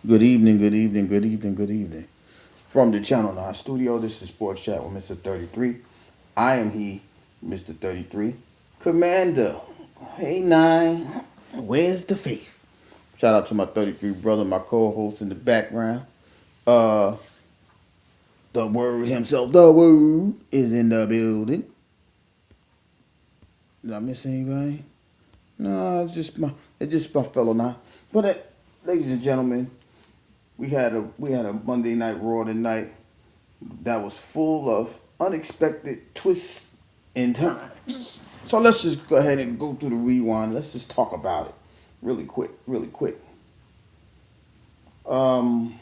Good evening, good evening, good evening, good evening. From the Channel 9 studio, this is Sports Chat with Mr. 33. I am he, Mr. 33. Commander. Hey, 9. Where's the faith? Shout out to my 33 brother, my co-host in the background. Uh, the word himself, the word is in the building. Did I miss anybody? No, it's just my fellow 9. But ladies and gentlemen, we had a Monday Night Raw tonight that was full of unexpected twists and turns. So let's just go ahead and go through the rewind. Let's just talk about it really quick, really quick. Um,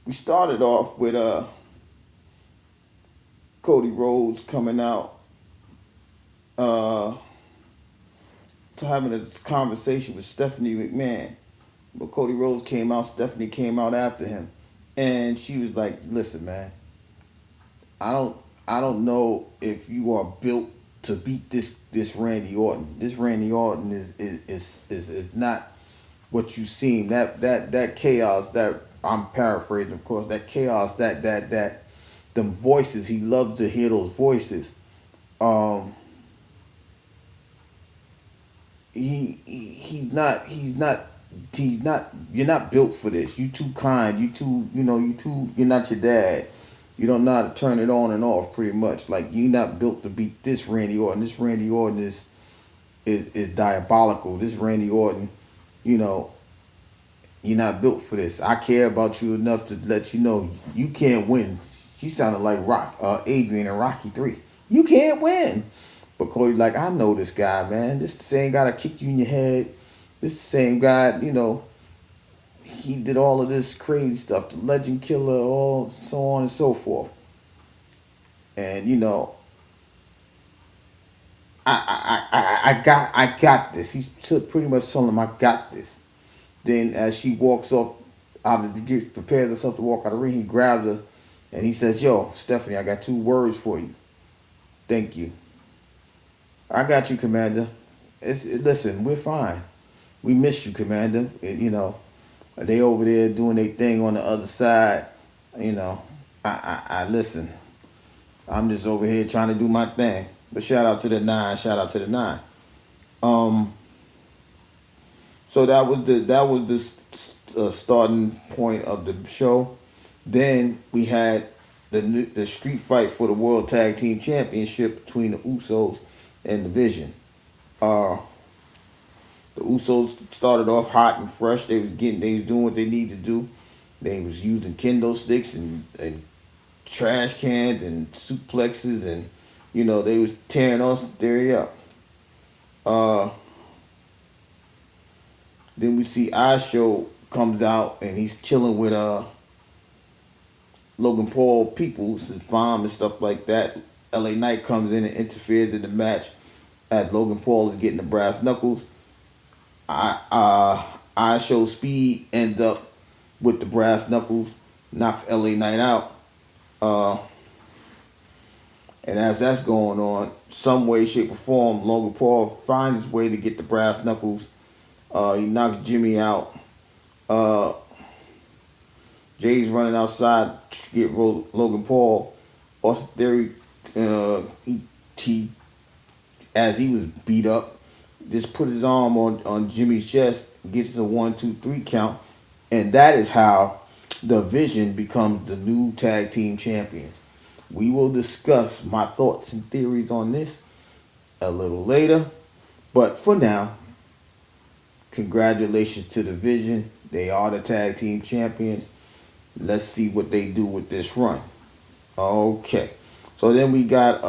we started off with Cody Rhodes coming out uh, to having a conversation with Stephanie McMahon. But Cody Rhodes came out, Stephanie came out after him, and she was like, "Listen, man, I don't I don't know if you are built to beat this Randy Orton. This Randy Orton is not what you seem. That chaos, that I'm paraphrasing, of course, that chaos, that them voices, he loves to hear those voices. Um he's not you're not built for this. You too kind, you're not your dad. You don't know how to turn it on and off pretty much. Like you're not built to beat this Randy Orton. This Randy Orton is diabolical. This Randy Orton, you know, you're not built for this. I care about you enough to let you know you can't win. She sounded like Adrian in Rocky 3. You can't win. But Cody, like, I know this guy, man. This the same guy that kicked you in your head. This the same guy, he did all of this crazy stuff, the legend killer, all so on and so forth. And I got this. He pretty much telling him I got this. Then as she walks off out of prepares herself to walk out of the ring, he grabs her and he says, "Yo, Stephanie, I got two words for you. Thank you. I got you, Commander. Listen, we're fine. We miss you, Commander. They over there doing their thing on the other side. You know, I listen. I'm just over here trying to do my thing. But shout out to the 9. Shout out to the 9. Um, so that was the starting point of the show. Then we had the street fight for the World Tag Team Championship between the Usos and the Vision. Uh, the Usos started off hot and fresh. They was doing what they need to do. They was using kendo sticks and trash cans and suplexes, and they was tearing Austin Theory up. Uh, then we see Show comes out and he's chilling with Logan Paul Peoples, his bomb and stuff like that. LA Knight comes in and interferes in the match as Logan Paul is getting the brass knuckles. I Show Speed ends up with the brass knuckles, knocks LA Knight out. Uh, and as that's going on, some way, shape, or form, Logan Paul finds his way to get the brass knuckles. He knocks Jimmy out. Uh, Jay's running outside to get Logan Paul. Austin Theory, he as he was beat up, just put his arm on Jimmy's chest, gets a 1, 2, 3 count, and that is how the Vision becomes the new tag team champions. We will discuss my thoughts and theories on this a little later, but for now, congratulations to the Vision. They are the tag team champions. Let's see what they do with this run. Okay. So then we got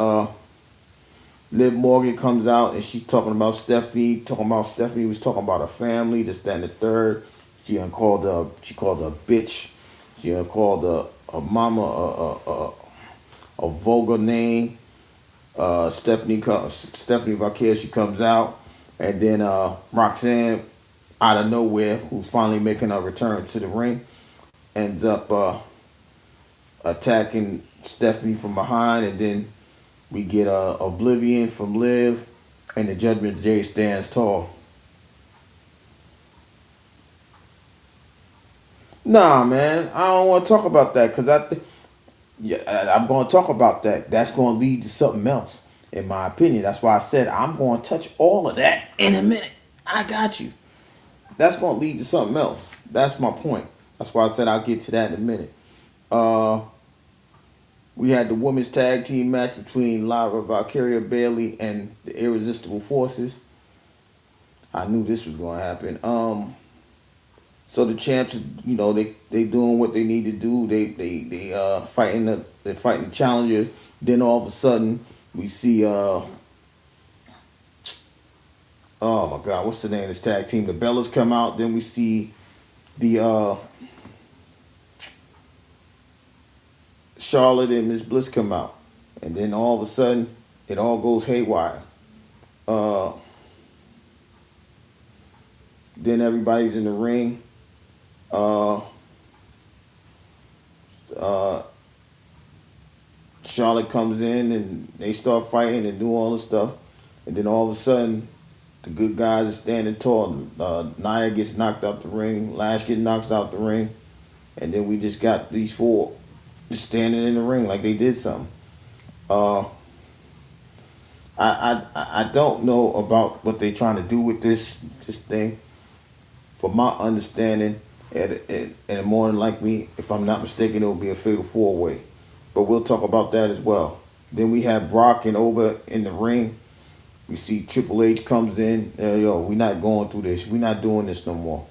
Liv Morgan comes out and she's talking about Stephanie was talking about her family, this, that, and the third. She called her a bitch. She called her mama a vulgar name. Stephanie Vaquez, she comes out, and then Roxanne out of nowhere, who's finally making her return to the ring, ends up attacking Stephanie from behind, and then we get Oblivion from Liv, and the Judgment Day stands tall. Nah, man, I don't want to talk about that because yeah, I'm going to talk about that. That's going to lead to something else, in my opinion. That's why I said I'm going to touch all of that in a minute. I got you. That's going to lead to something else. That's my point. That's why I said I'll get to that in a minute. Uh, we had the women's tag team match between Lyra Valkyria Bailey and the Irresistible Forces. I knew this was going to happen. So the champs, they doing what they need to do. They fighting they're fighting the challengers. Then all of a sudden we see oh my God, what's the name of this tag team? The Bellas come out. Then we see the Charlotte and Miss Bliss come out, and then all of a sudden it all goes haywire. Uh, then everybody's in the ring. Uh, uh, Charlotte comes in and they start fighting and do all this stuff, and then all of a sudden the good guys are standing tall. Nia gets knocked out the ring. Lash gets knocked out the ring, and then we just got these four just standing in the ring like they did something. Uh, I don't know about what they're trying to do with this thing. From my understanding, and more than likely, if I'm not mistaken, it will be a fatal four way. But we'll talk about that as well. Then we have Brock and Oba in the ring. We see Triple H comes in. Yo, we're not going through this. We're not doing this no more.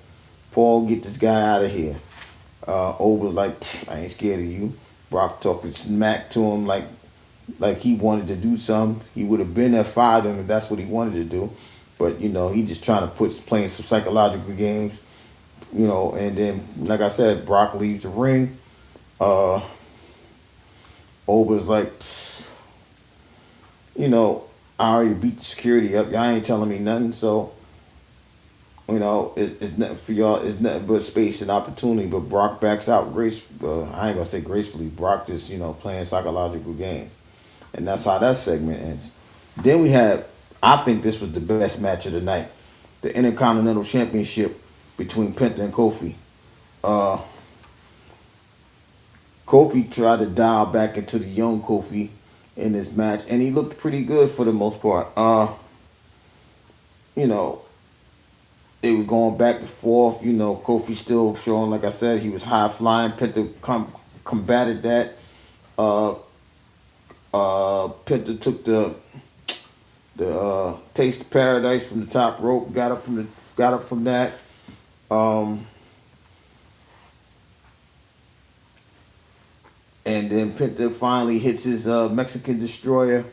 Paul, get this guy out of here. Oba's like, I ain't scared of you. Brock talking smack to him like he wanted to do something. He would have been there, fired him if that's what he wanted to do. But he just trying to playing some psychological games. And then like I said, Brock leaves the ring. Uh, Oba's like, I already beat the security up. Y'all ain't telling me nothing. So, it's nothing for y'all. It's nothing but space and opportunity. But Brock backs out I ain't gonna say gracefully. Brock just, playing psychological games. And that's how that segment ends. Then we had, I think this was the best match of the night. The Intercontinental Championship between Penta and Kofi. Uh, Kofi tried to dial back into the young Kofi in this match, and he looked pretty good for the most part. You know, they were going back and forth. Kofi still showing, like I said, he was high flying. Penta combated that. Uh, Penta took the taste of paradise from the top rope, got up from that. Um, and then Penta finally hits his Mexican destroyer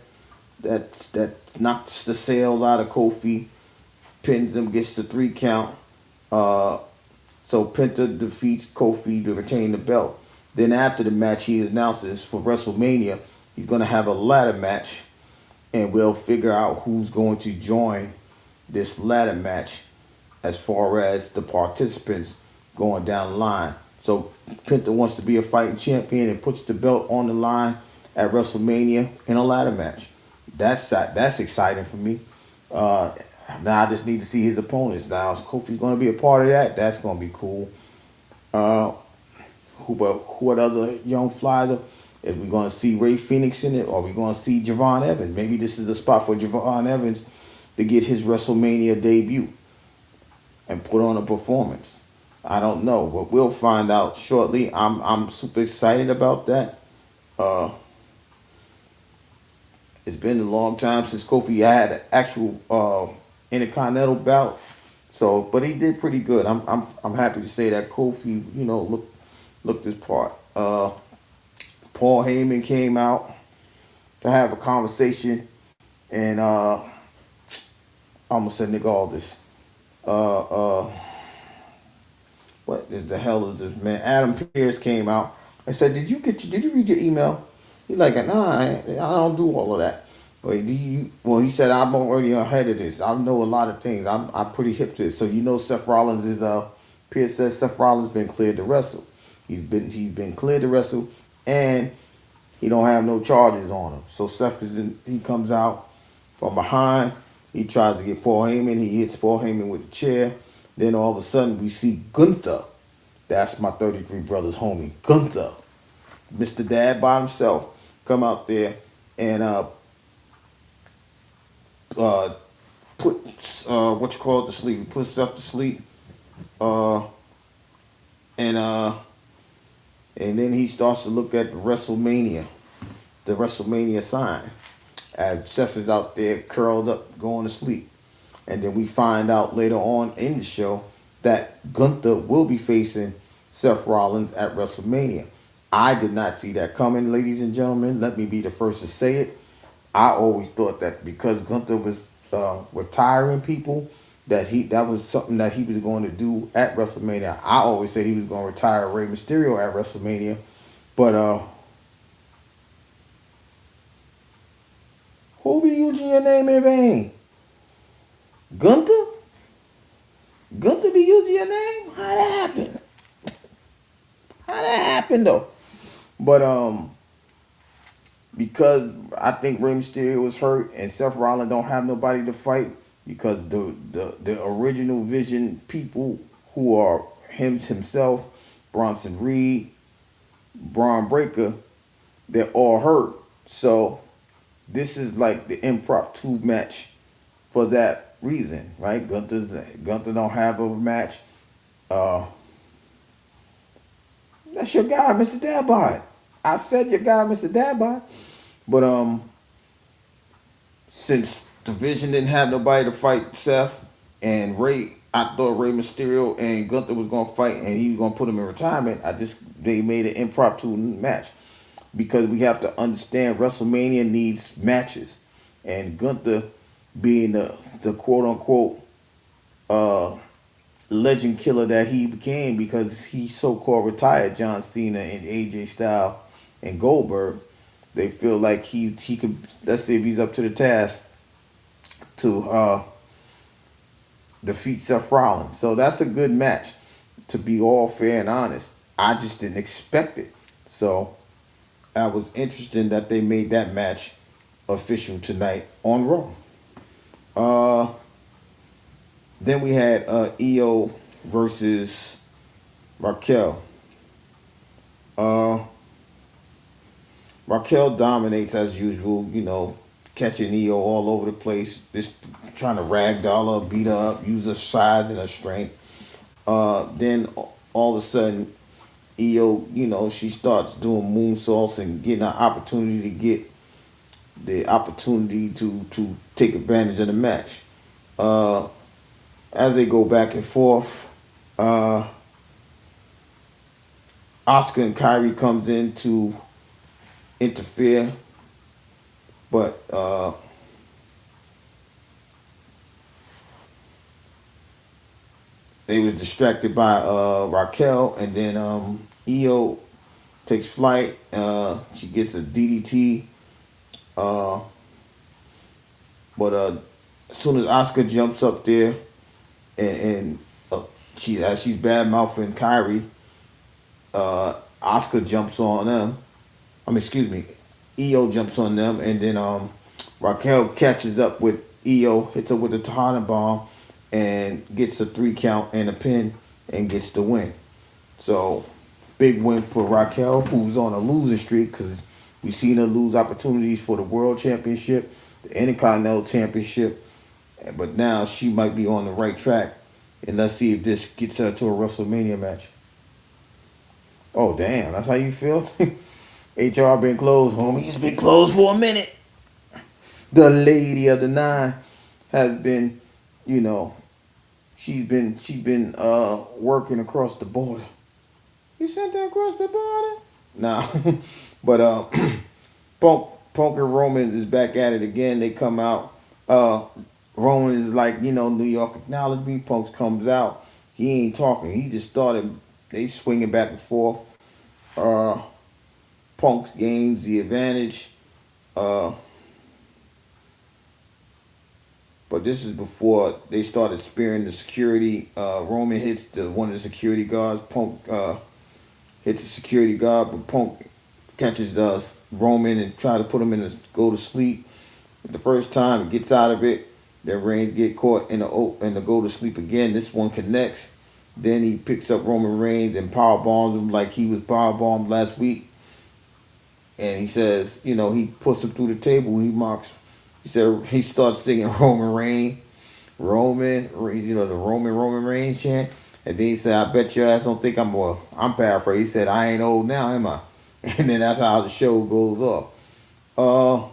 that knocks the sail out of Kofi, pins him, gets the 3 count. Uh, so Penta defeats Kofi to retain the belt. Then after the match, he announces for WrestleMania he's going to have a ladder match, and we'll figure out who's going to join this ladder match as far as the participants going down the line. So Penta wants to be a fighting champion and puts the belt on the line at WrestleMania in a ladder match. That's exciting for me. Uh, Now I just need to see his opponents. Now, is Kofi going to be a part of that? That's going to be cool. Uh, what other young flies? Is we going to see Ray Phoenix in it, or are we going to see Javon Evans? Maybe this is a spot for Javon Evans to get his WrestleMania debut and put on a performance. I don't know, but we'll find out shortly. I'm super excited about that. Uh, it's been a long time since Kofi had an actual Intercontinental bout. So, but he did pretty good. I'm happy to say that Kofi, looked his part. Paul Heyman came out to have a conversation, and I almost said Nick Aldis. Uh, uh, what is the hell is this man? Adam Pearce came out. I said, did you read your email? He's like, nah, I don't do all of that. Wait, well, he said, I'm already ahead of this. I know a lot of things. I'm pretty hip to this. So Seth Rollins is Pierce says Seth Rollins been cleared to wrestle. He's been cleared to wrestle, and he don't have no charges on him. So he comes out from behind. He tries to get Paul Heyman. He hits Paul Heyman with the chair. Then all of a sudden we see Gunther That's my 33 brothers homie, Gunther. Mr. Dad by himself. Come out there and uh, put what you call it to sleep. Put stuff to sleep. Uh, and uh, and then he starts to look at WrestleMania, the WrestleMania sign, as Seth is out there curled up, going to sleep. And then we find out later on in the show that Gunther will be facing Seth Rollins at WrestleMania. I did not see that coming, ladies and gentlemen. Let me be the first to say it. I always thought that because Gunther was retiring people, that was something that he was going to do at WrestleMania. I always said he was going to retire Rey Mysterio at WrestleMania, but who be using your name in vain? Gunther? Gunther be using your name? How that happen? How that happen though? But because I think Rey Mysterio was hurt and Seth Rollins don't have nobody to fight because the original Vision people who are himself, Bronson Reed, Braun Breaker, they're all hurt. So this is like the impromptu match for that reason, right? Gunther don't have a match. Uh, that's your guy, Mr. Dabot. I said your guy, Mr. Dabot. But since Division didn't have nobody to fight Seth and Ray, I thought Rey Mysterio and Gunther was gonna fight and he was gonna put him in retirement. They made an impromptu match because we have to understand WrestleMania needs matches, and Gunther being the quote unquote uh legend killer that he became because he so called retired John Cena and AJ Styles and Goldberg. They feel like he could, let's say if he's up to the task to defeat Seth Rollins. So that's a good match, to be all fair and honest. I just didn't expect it. So I was interested that they made that match official tonight on Raw. Uh, then we had EO versus Raquel. Uh, Raquel dominates as usual, catching EO all over the place, just trying to ragdoll her, beat her up, use her size and her strength. Then all of a sudden, EO, she starts doing moonsaults and getting an opportunity to get the opportunity to take advantage of the match. Uh, as they go back and forth, uh, Oscar and Kyrie comes in to interfere, but they was distracted by Raquel, and then EO takes flight. She gets a DDT, uh, but as soon as Oscar jumps up there, and as she's bad mouthing Kyrie, Oscar jumps on them. Excuse me, EO jumps on them, and then Raquel catches up with EO, hits her with a Tahana bomb, and gets a 3 count and a pin, and gets the win. So, big win for Raquel, who's on a losing streak, because we've seen her lose opportunities for the World Championship, the Intercontinental Championship, but now she might be on the right track. And let's see if this gets her to a WrestleMania match. Oh, damn, that's how you feel? HR been closed, homie. He's been closed for a minute. The Lady of the Nine has been, you know, she's been working across the border. You sent her across the border? Nah. But Punk and Roman is back at it again. They come out. Roman is like, New York acknowledged me. Punk comes out. He ain't talking. He just started. They swinging back and forth. Punk gains the advantage. But this is before they started spearing the security. Roman hits one of the security guards. Punk hits the security guard, but Punk catches Roman and try to put him in a go to sleep. The first time he gets out of it, then Reigns get caught in the go to sleep again. This one connects. Then he picks up Roman Reigns and power bombs him like he was power bombed last week. And he says, he puts him through the table. He mocks. He said he starts singing Roman Reigns, the Roman Reigns chant. And then he said, "I bet your ass don't think I'm well." I'm paraphrasing. He said, "I ain't old now, am I?" And then that's how the show goes off. Uh,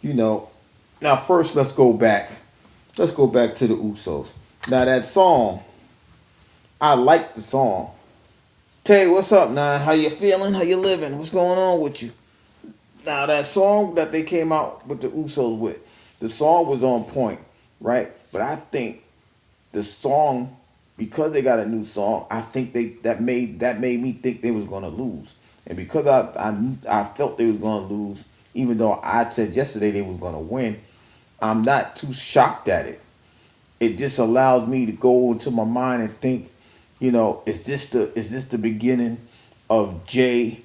you know. Now first, let's go back. Let's go back to the Usos. Now that song, I like the song. Tay, what's up, Nine? How you feeling? How you living? What's going on with you? Now that song that they came out with the Usos with, the song was on point, right? But I think the song, because they got a new song, I think that made me think they was gonna lose, and because I felt they was gonna lose, even though I said yesterday they was gonna win, I'm not too shocked at it. It just allows me to go into my mind and think, is this the beginning of Jay?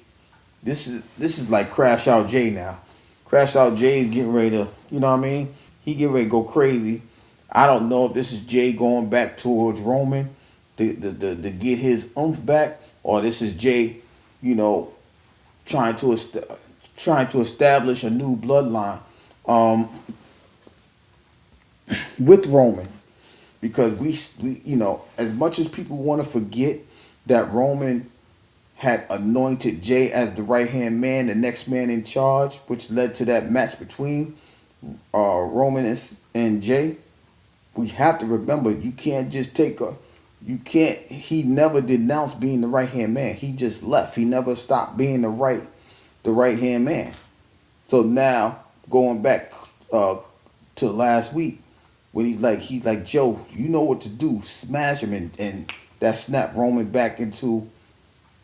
This is like Crash Out Jay now. Crash Out Jay is getting ready to, what I mean? He getting ready to go crazy. I don't know if this is Jay going back towards Roman to get his oomph back, or this is Jay, you know, trying to trying to establish a new bloodline um, with Roman, because we as much as people want to forget that Roman had anointed Jay as the right hand man, the next man in charge, which led to that match between Roman and Jay. We have to remember, you can't just take a you can't he never denounced being the right hand man. He just left. He never stopped being the right hand man. So now going back uh, to last week, when he's like Joe, you know what to do, smash him, and that snapped Roman back into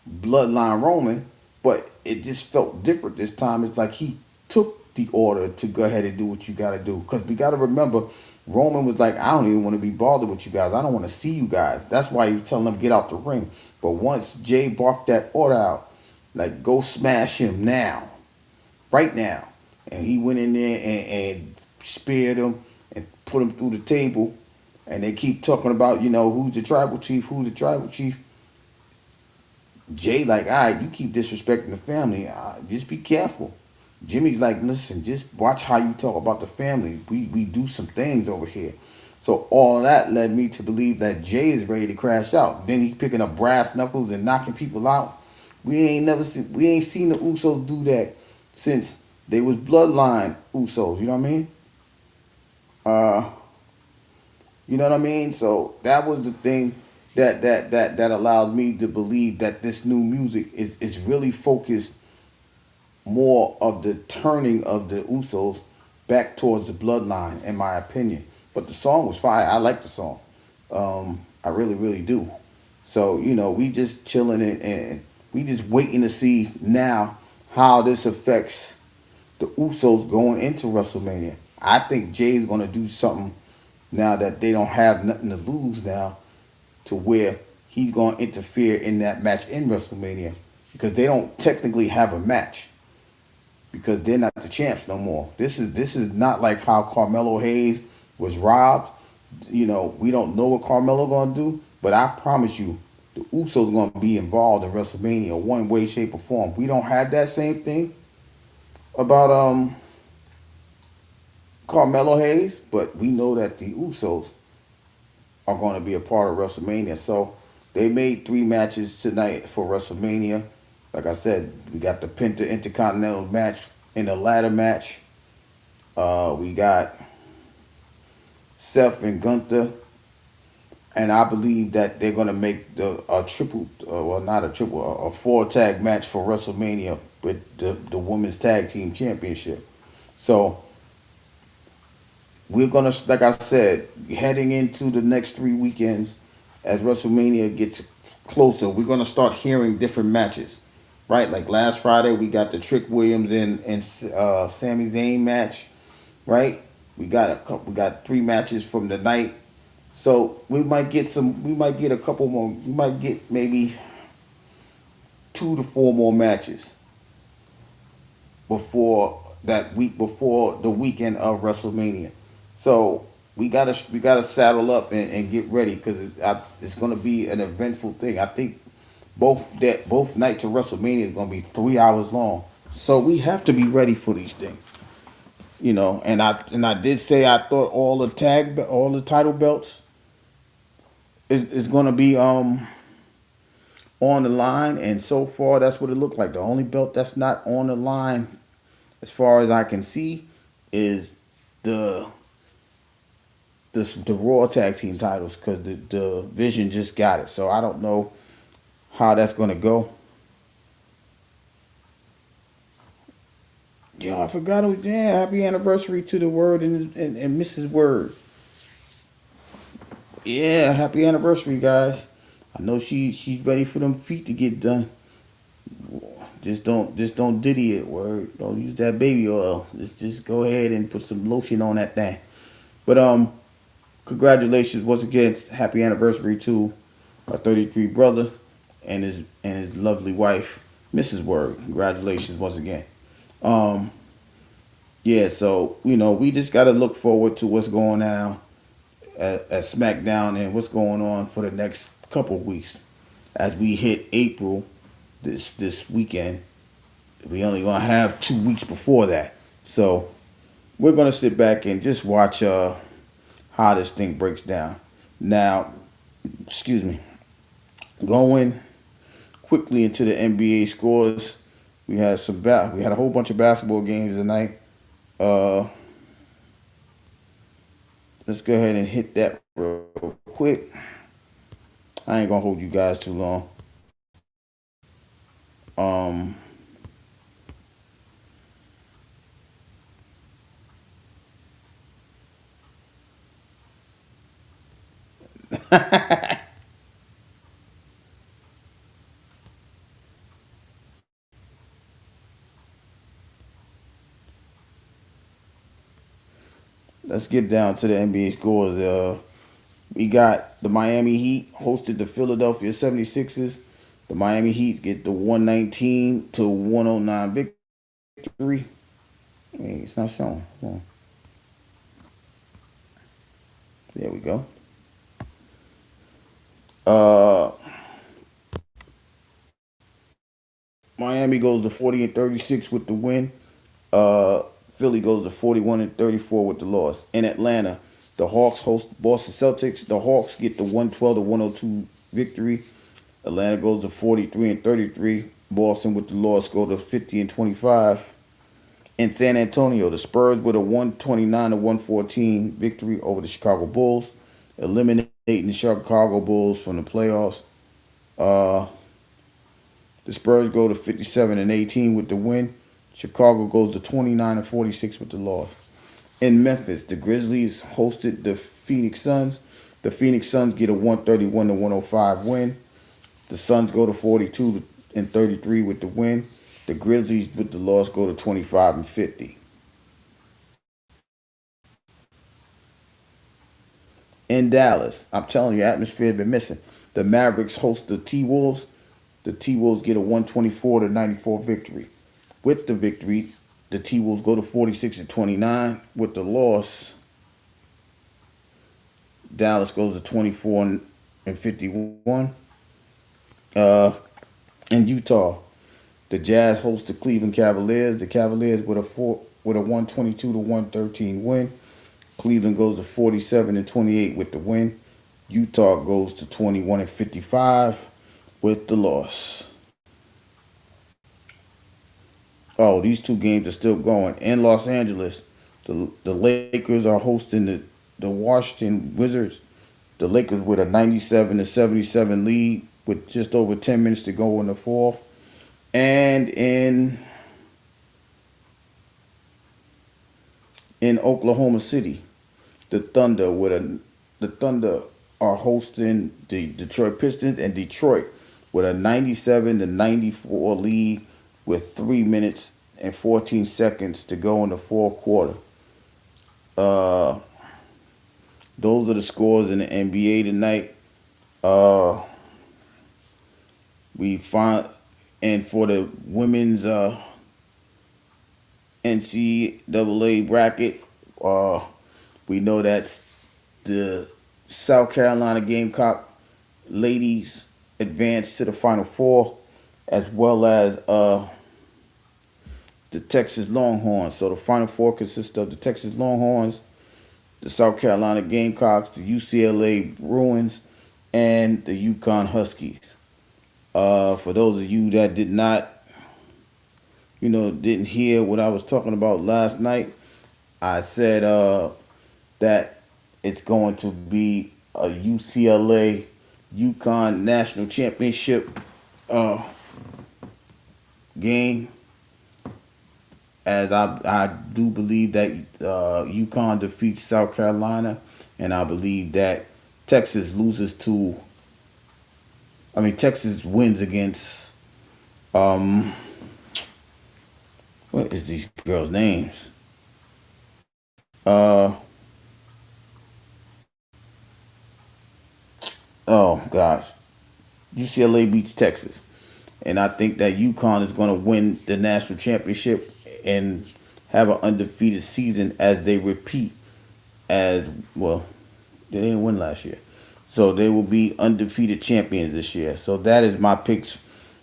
bloodline Roman, but it just felt different this time. It's like he took the order to go ahead and do what you got to do. Because we got to remember, Roman was like, "I don't even want to be bothered with you guys. I don't want to see you guys." That's why he was telling them get out the ring. But once Jay barked that order out, like, go smash him now, right now, and he went in there and speared him and put him through the table. And they keep talking about, who's the tribal chief, who's the tribal chief. Jay like, all right, you keep disrespecting the family. Just be careful. Jimmy's like, listen, just watch how you talk about the family. We do some things over here. So all of that led me to believe that Jay is ready to crash out. Then he's picking up brass knuckles and knocking people out. We ain't seen the Usos do that since they was bloodline Usos. You know what I mean? Uh, you know what I mean? So that was the thing that allowed me to believe that this new music is really focused more of the turning of the Usos back towards the bloodline, in my opinion. But the song was fire. I like the song. I really, really do. So, we just chilling and we just waiting to see now how this affects the Usos going into WrestleMania. I think Jay's gonna do something now that they don't have nothing to lose now, to where he's gonna interfere in that match in WrestleMania, because they don't technically have a match, because they're not the champs no more. This is not like how Carmelo Hayes was robbed. We don't know what Carmelo gonna do, but I promise you, the Usos gonna be involved in WrestleMania one way, shape, or form. We don't have that same thing about Carmelo Hayes, but we know that the Usos are going to be a part of WrestleMania. So they made 3 matches tonight for WrestleMania. Like I said, we got the Penta Intercontinental match in the ladder match. We got Seth and Gunther, and I believe that they're going to make a triple, well, not a triple, a 4 tag match for WrestleMania with the women's tag team championship. So we're gonna, like I said, heading into the next 3 weekends, as WrestleMania gets closer, we're gonna start hearing different matches, right? Like last Friday, we got the Trick Williams and Sami Zayn match, right? We got 3 matches from the night, so we might get some. We might get a couple more. We might get maybe 2 to 4 more matches before that week, before the weekend of WrestleMania. So we gotta saddle up and get ready because it's gonna be an eventful thing. I think both nights of WrestleMania is gonna be 3 hours long, so we have to be ready for these things. And I did say I thought all the title belts is gonna be on the line, and so far that's what it looked like. The only belt that's not on the line, as far as I can see, is the the Raw Tag Team titles because the Vision just got it. So I don't know how that's gonna go. Yeah, I forgot. Yeah, happy anniversary to the Word and Mrs. Word. Yeah, happy anniversary, guys. I know she's ready for them feet to get done. Just don't diddy it. Word. Don't use that baby oil. Just go ahead and put some lotion on that thing. But congratulations once again. Happy anniversary to our 33 brother and his lovely wife, Mrs. Word. Congratulations once again. Um, yeah, so we just got to look forward to what's going on at SmackDown and what's going on for the next couple of weeks as we hit April this weekend. We only gonna have 2 weeks before that, so we're gonna sit back and just watch how this thing breaks down. Now, excuse me, going quickly into the NBA scores. We had a whole bunch of basketball games tonight. Uh, let's go ahead and hit that real quick. I ain't gonna hold you guys too long. Um, let's get down to the NBA scores. We got the Miami Heat hosted the Philadelphia 76ers. The Miami Heat get the 119 to 109 victory. Hey, it's not showing. Hold on. There we go. Uh, Miami goes to 40 and 36 with the win. Philly goes to 41 and 34 with the loss. In Atlanta, the Hawks host Boston Celtics. The Hawks get the 112 to 102 victory. Atlanta goes to 43 and 33. Boston with the loss go to 50 and 25. In San Antonio, the Spurs with a 129 to 114 victory over the Chicago Bulls, eliminating the Chicago Bulls from the playoffs. Uh, the Spurs go to 57 and 18 with the win. Chicago goes to 29 and 46 with the loss. In Memphis, the Grizzlies hosted the Phoenix Suns. The Phoenix Suns get a 131 to 105 win. The Suns go to 42 and 33 with the win. The Grizzlies with the loss go to 25 and 50. In Dallas, I'm telling you, atmosphere has been missing. The Mavericks host the T Wolves. The T Wolves get a 124 to 94 victory. With the victory, the T Wolves go to 46 and 29. With the loss, Dallas goes to 24 and 51. Uh, in Utah, the Jazz host the Cleveland Cavaliers. The Cavaliers with a 122 to 113 win. Cleveland goes to 47 and 28 with the win. Utah goes to 21 and 55 with the loss. Oh, these two games are still going. In Los Angeles, the Lakers are hosting the Washington Wizards. The Lakers with a 97 to 77 lead with just over 10 minutes to go in the fourth. And in Oklahoma City, the Thunder the Thunder are hosting the Detroit Pistons, and Detroit with a 97 to 94 lead with 3 minutes and 14 seconds to go in the fourth quarter. Uh, those are the scores in the NBA tonight. Uh, we find and for the women's NCAA bracket, uh, we know that the South Carolina Gamecock ladies advanced to the Final Four, as well as the Texas Longhorns. So the Final Four consists of the Texas Longhorns, the South Carolina Gamecocks, the UCLA Bruins, and the Yukon Huskies. For those of you that did not, didn't hear what I was talking about last night, I said that it's going to be a UCLA Yukon National Championship uh, game, as I do believe that Yukon defeats South Carolina, and I believe that Texas loses to. I mean, Texas wins against. What is these girls' names? Uh, oh gosh, UCLA beats Texas, and I think that UConn is going to win the national championship and have an undefeated season as they repeat as well. They didn't win last year, so they will be undefeated champions this year. So that is my picks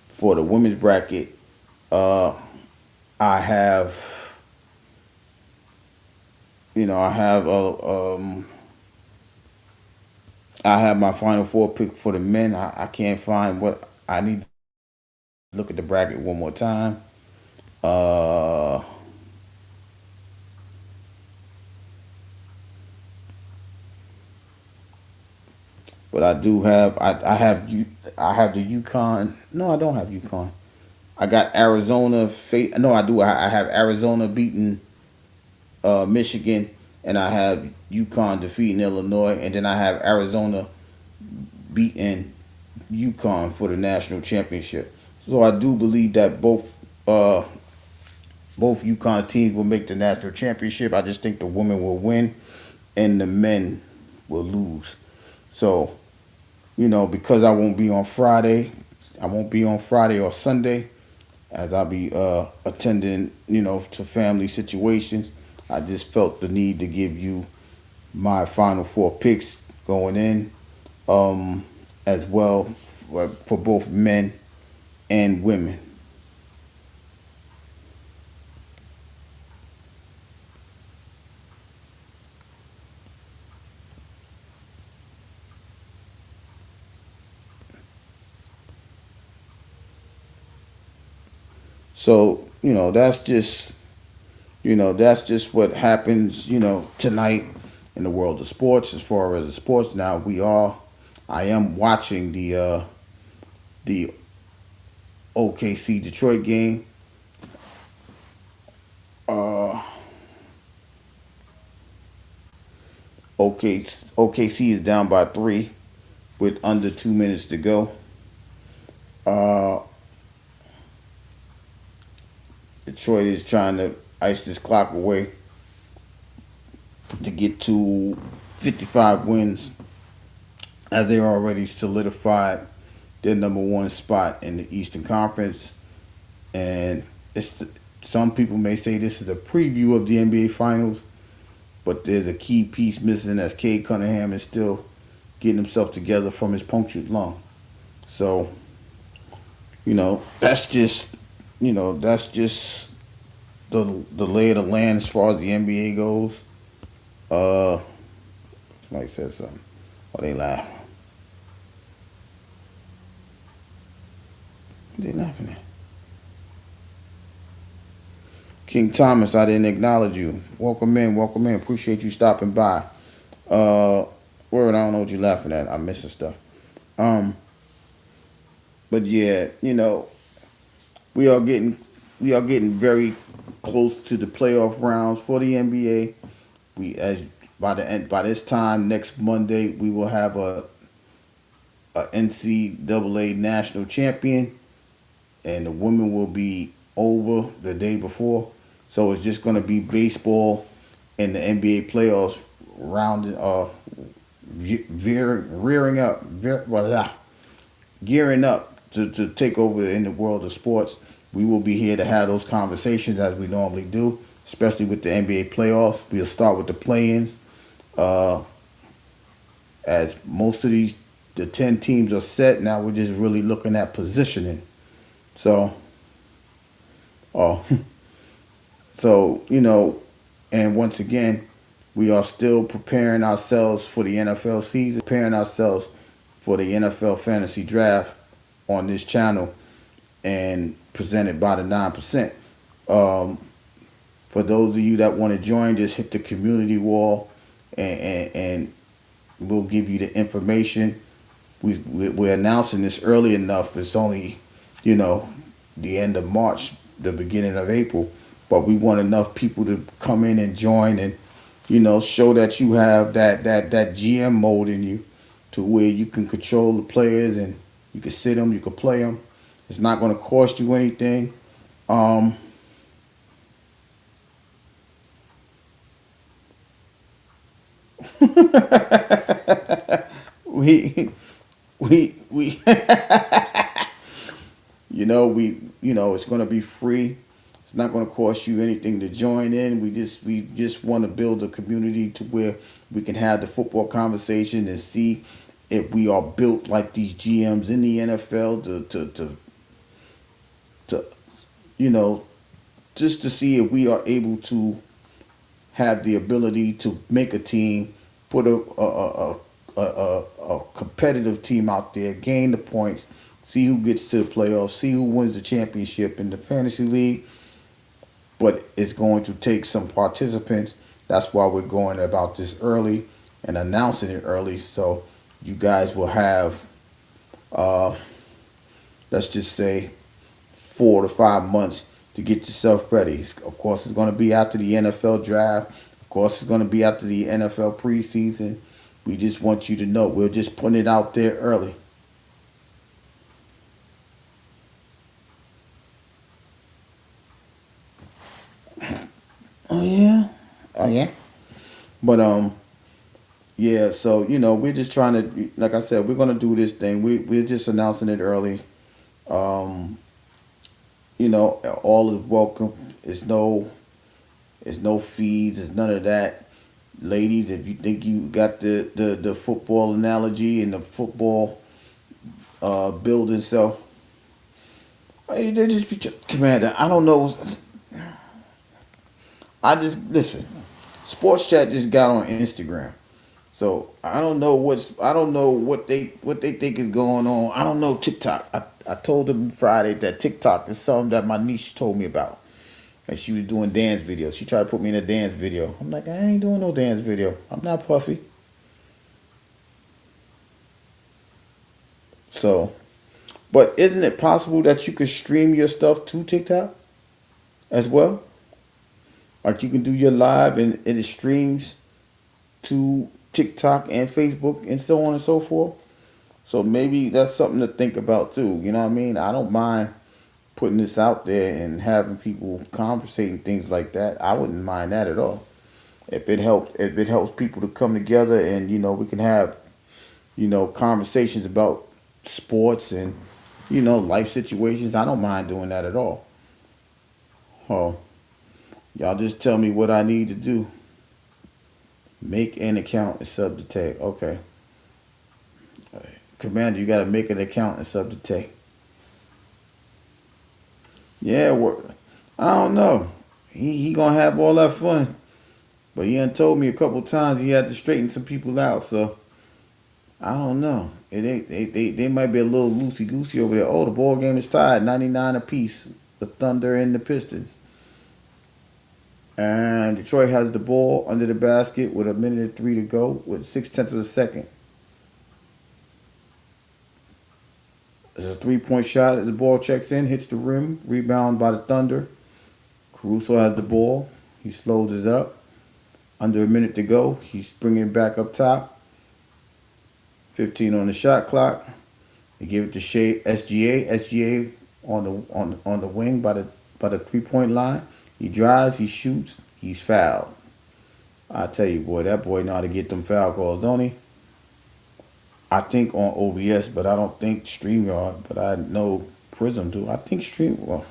for the women's bracket. Uh, I have, I have I have my final four pick for the men. I can't find what I need to look at the bracket one more time. Uh, but I do have I have the Yukon. No, I don't have Yukon. I got Arizona. No, I do. I have Arizona beating Michigan, and I have Yukon defeating Illinois, and then I have Arizona beating Yukon for the national championship. So I do believe that both Yukon teams will make the national championship. I just think the women will win and the men will lose. So, because I won't be on Friday or Sunday, as I'll be attending, to family situations. I just felt the need to give you my final four picks going in, as well for both men and women. So, that's just what happens, tonight in the world of sports. As far as the sports, now I am watching the OKC Detroit game. Uh, OKC is down by three with under 2 minutes to go. Uh, Detroit is trying to ice this clock away to get to 55 wins, as they already solidified their number one spot in the Eastern Conference. And some people may say this is a preview of the NBA Finals, but there's a key piece missing, as Cade Cunningham is still getting himself together from his punctured lung. So, that's just the lay of the land as far as the NBA goes. Uh, Somebody said something. Oh, they laugh. They laughing at. King Thomas, I didn't acknowledge you. Welcome in, welcome in. Appreciate you stopping by. Uh, Word, I don't know what you're laughing at. I'm missing stuff. Um, but yeah, we are getting we are getting very close to the playoff rounds for the NBA. We as by this time next Monday we will have a NCAA national champion, and the women will be over the day before. So it's just going to be baseball and the NBA playoffs rounding, rearing up, gearing up to take over in the world of sports. We will be here to have those conversations as we normally do, especially with the NBA playoffs. We'll start with the play-ins. Uh, as most of the 10 teams are set. Now we're just really looking at positioning. So, oh, so and once again, we are still preparing ourselves for the NFL season, preparing ourselves for the NFL fantasy draft on this channel and presented by the 9%. Um, for those of you that want to join, just hit the community wall and we'll give you the information. We're announcing this early enough. It's only, the end of March, the beginning of April. But we want enough people to come in and join and, show that you have that GM mode in you to where you can control the players and you can sit them, you can play them. It's not going to cost you anything. Um, we we it's going to be free. It's not going to cost you anything to join in. We just want to build a community to where we can have the football conversation and see if we are built like these GMs in the NFL to you know just to see if we are able to have the ability to make a team, put a competitive team out there, gain the points, see who gets to the playoffs, see who wins the championship in the fantasy league. But it's going to take some participants. That's why we're going about this early and announcing it early, so you guys will have, uh, let's just say, 4 to 5 months to get yourself ready. Of course, it's going to be after the NFL draft. Of course, it's going to be after the NFL preseason. We just want you to know we're just putting it out there early. Oh yeah, oh yeah. But yeah. So we're just trying to, like I said, we're gonna do this thing. We're just announcing it early. Um, all is welcome. It's no fees. It's none of that. Ladies, if you think you got the football analogy and the football building, so they just be Commander. I don't know. I just listen. Sports Chat just got on Instagram, so I don't know what they think is going on. I don't know TikTok. I told them Friday that TikTok is something that my niece told me about. And she was doing dance videos. She tried to put me in a dance video. I'm like, I ain't doing no dance video. I'm not Puffy. So, but isn't it possible that you could stream your stuff to TikTok as well? Like you can do your live and it streams to TikTok and Facebook and so on and so forth. So maybe that's something to think about too. You know what I mean? I don't mind putting this out there and having people conversating things like that. I wouldn't mind that at all. If it helps people to come together and we can have conversations about sports and life situations. I don't mind doing that at all. Oh, y'all just tell me what I need to do. Make an account and sub to tag. Okay. Commander, you gotta make an account and sub to tag. Yeah, I don't know. He gonna have all that fun. But he done told me a couple times he had to straighten some people out, so I don't know. It ain't they might be a little loosey goosey over there. Oh, the ball game is tied, 99 apiece. The Thunder and the Pistons. And Detroit has the ball under the basket with a minute and three to go with 6/10 of a second. There's a 3-point shot as the ball checks in, hits the rim, rebound by the Thunder. Caruso has the ball. He slows it up. Under a minute to go. He's bringing it back up top. 15 on the shot clock. They give it to SGA. SGA on the wing by the 3-point line. He drives. He shoots. He's fouled. I tell you, boy, that boy know how to get them foul calls, don't he? I think on OBS, but I don't think StreamYard. But I know Prism do. I think StreamYard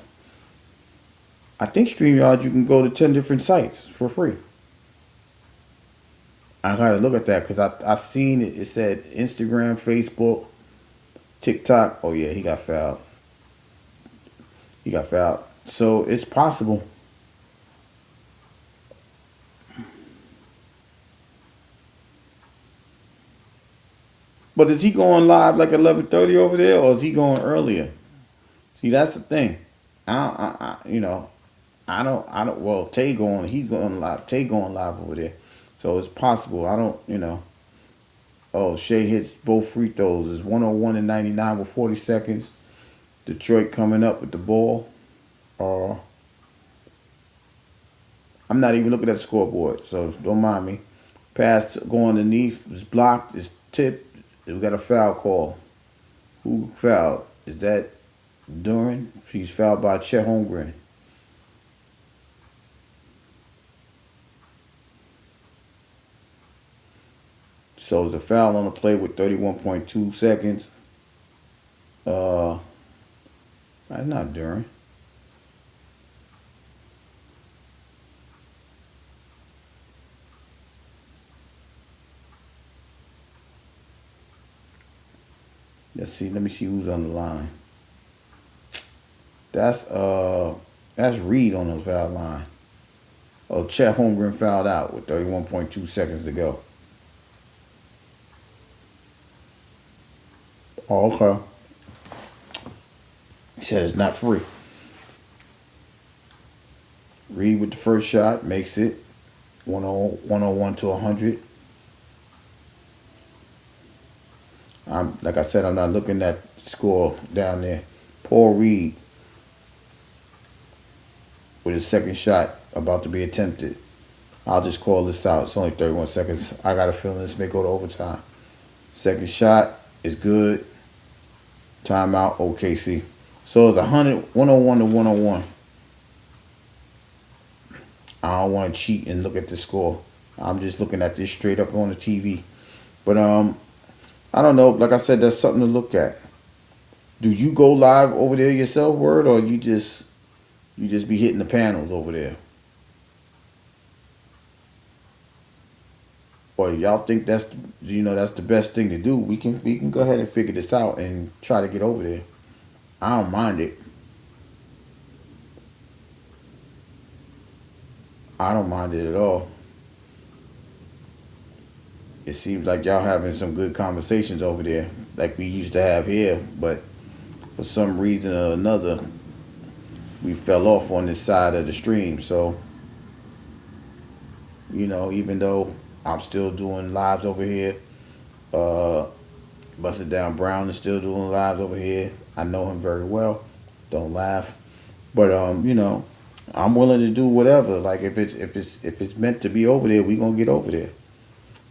you can go to 10 different sites for free. I gotta look at that because I seen it. It said Instagram, Facebook, TikTok. Oh yeah, he got fouled. He got fouled. So it's possible. But is he going live like 11:30 over there, or is he going earlier? See, that's the thing. You know, I don't. Well, Tay going. He's going live. Tay going live over there. So it's possible. I don't. You know. Oh, Shea hits both free throws. It's 101 and 99 with 40 seconds. Detroit coming up with the ball. Uh, I'm not even looking at the scoreboard, so don't mind me. Pass going underneath. It's blocked. It's tipped. We got a foul call. Who fouled? Is that Duran? He's fouled by Chet Holmgren. So it's a foul on the play with 31.2 seconds. Uh, that's not Duran. Let's see. Let me see who's on the line. That's Reed on the foul line. Oh, Chet Holmgren fouled out with 31.2 seconds to go. Oh, okay. He said it's not free. Reed with the first shot makes it 101 to 100. Like I said, I'm not looking at the score down there. Paul Reed with his second shot about to be attempted. I'll just call this out. It's only 31 seconds. I got a feeling this may go to overtime. Second shot is good. Timeout, OKC. So it's 101 to 101. I don't want to cheat and look at the score. I'm just looking at this straight up on the TV. But I don't know. Like I said, that's something to look at. Do you go live over there yourself, Word, or you just be hitting the panels over there? Or y'all think that's that's the best thing to do? We can go ahead and figure this out and try to get over there. I don't mind it. I don't mind it at all. It seems like y'all having some good conversations over there, like we used to have here. But for some reason or another, we fell off on this side of the stream. So, even though I'm still doing lives over here, uh, Busted Down Brown is still doing lives over here. I know him very well. Don't laugh. But I'm willing to do whatever. Like if it's meant to be over there, we gonna get over there.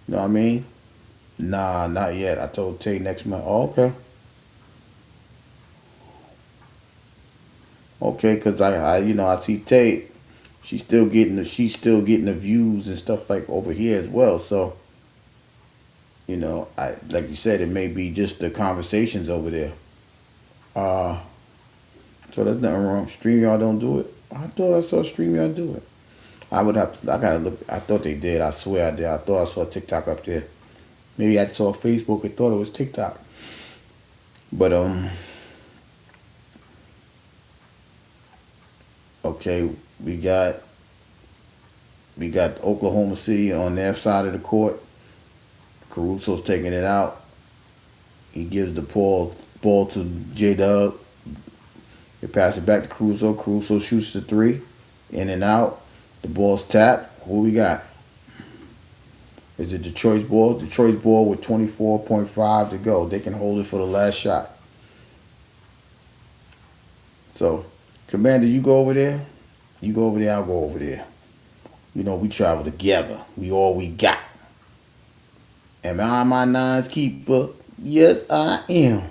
You know what I mean? Nah, not yet. I told Tay next month. Oh, okay. Okay, cause I see Tay. She's still getting the views and stuff like over here as well. So I like you said, it may be just the conversations over there. Uh, so there's nothing wrong. StreamYard don't do it. I thought I saw StreamYard do it. I would have to. I gotta look. I thought they did. I swear I did. I thought I saw TikTok up there. Maybe I saw Facebook and thought it was TikTok. But okay, we got Oklahoma City on their side of the court. Caruso's taking it out. He gives the ball to J Dub. They pass it back to Caruso. Caruso shoots the three. In and out. The ball's tapped. Who we got? Is it Detroit's ball? Detroit's ball with 24.5 to go. They can hold it for the last shot. So, Commander, you go over there. You go over there, I'll go over there. We travel together. We all we got. Am I my nine's keeper? Yes, I am.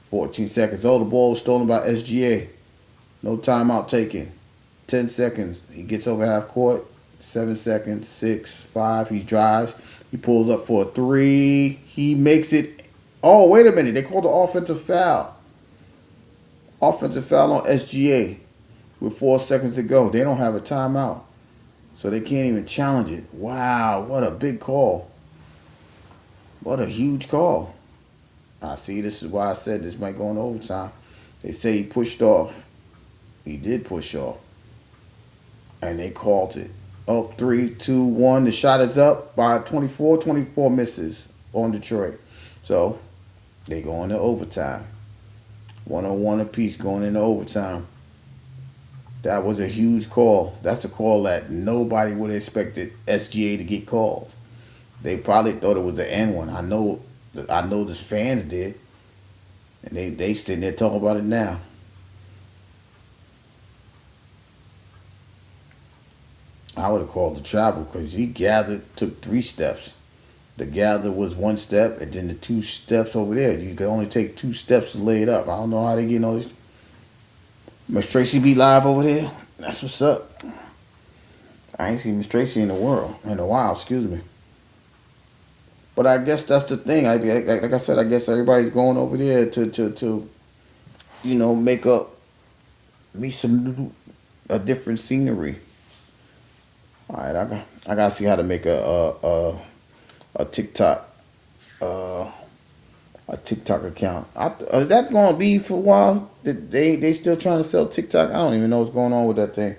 14 seconds. Oh, the ball was stolen by SGA. No timeout taken. 10 seconds. He gets over half court. 7 seconds. 6, 5. He drives. He pulls up for a three. He makes it. Oh, wait a minute. They called the offensive foul. Offensive foul on SGA with 4 seconds to go. They don't have a timeout. So they can't even challenge it. Wow, what a big call. What a huge call. I see, this is why I said this might go into overtime. They say he pushed off. He did push off. And they called it. Up 3-2-1. The shot is up by 24. 24 misses on Detroit. So they go into overtime. 1-on-1 apiece going into overtime. That was a huge call. That's a call that nobody would have expected SGA to get called. They probably thought it was the N one. I know the fans did. And they sitting there talking about it now. I would have called the travel because he gathered, took 3 steps. The gather was 1 step, and then the 2 steps over there. You can only take 2 steps to lay it up. I don't know how they getting all this. Miss Tracy be live over there. That's what's up. I ain't seen Miss Tracy in a while. Excuse me. But I guess that's the thing. Like I said, I guess everybody's going over there to make up, meet a different scenery. All right, I gotta see how to make a TikTok a TikTok account. Is that going to be for a while? They still trying to sell TikTok? I don't even know what's going on with that thing.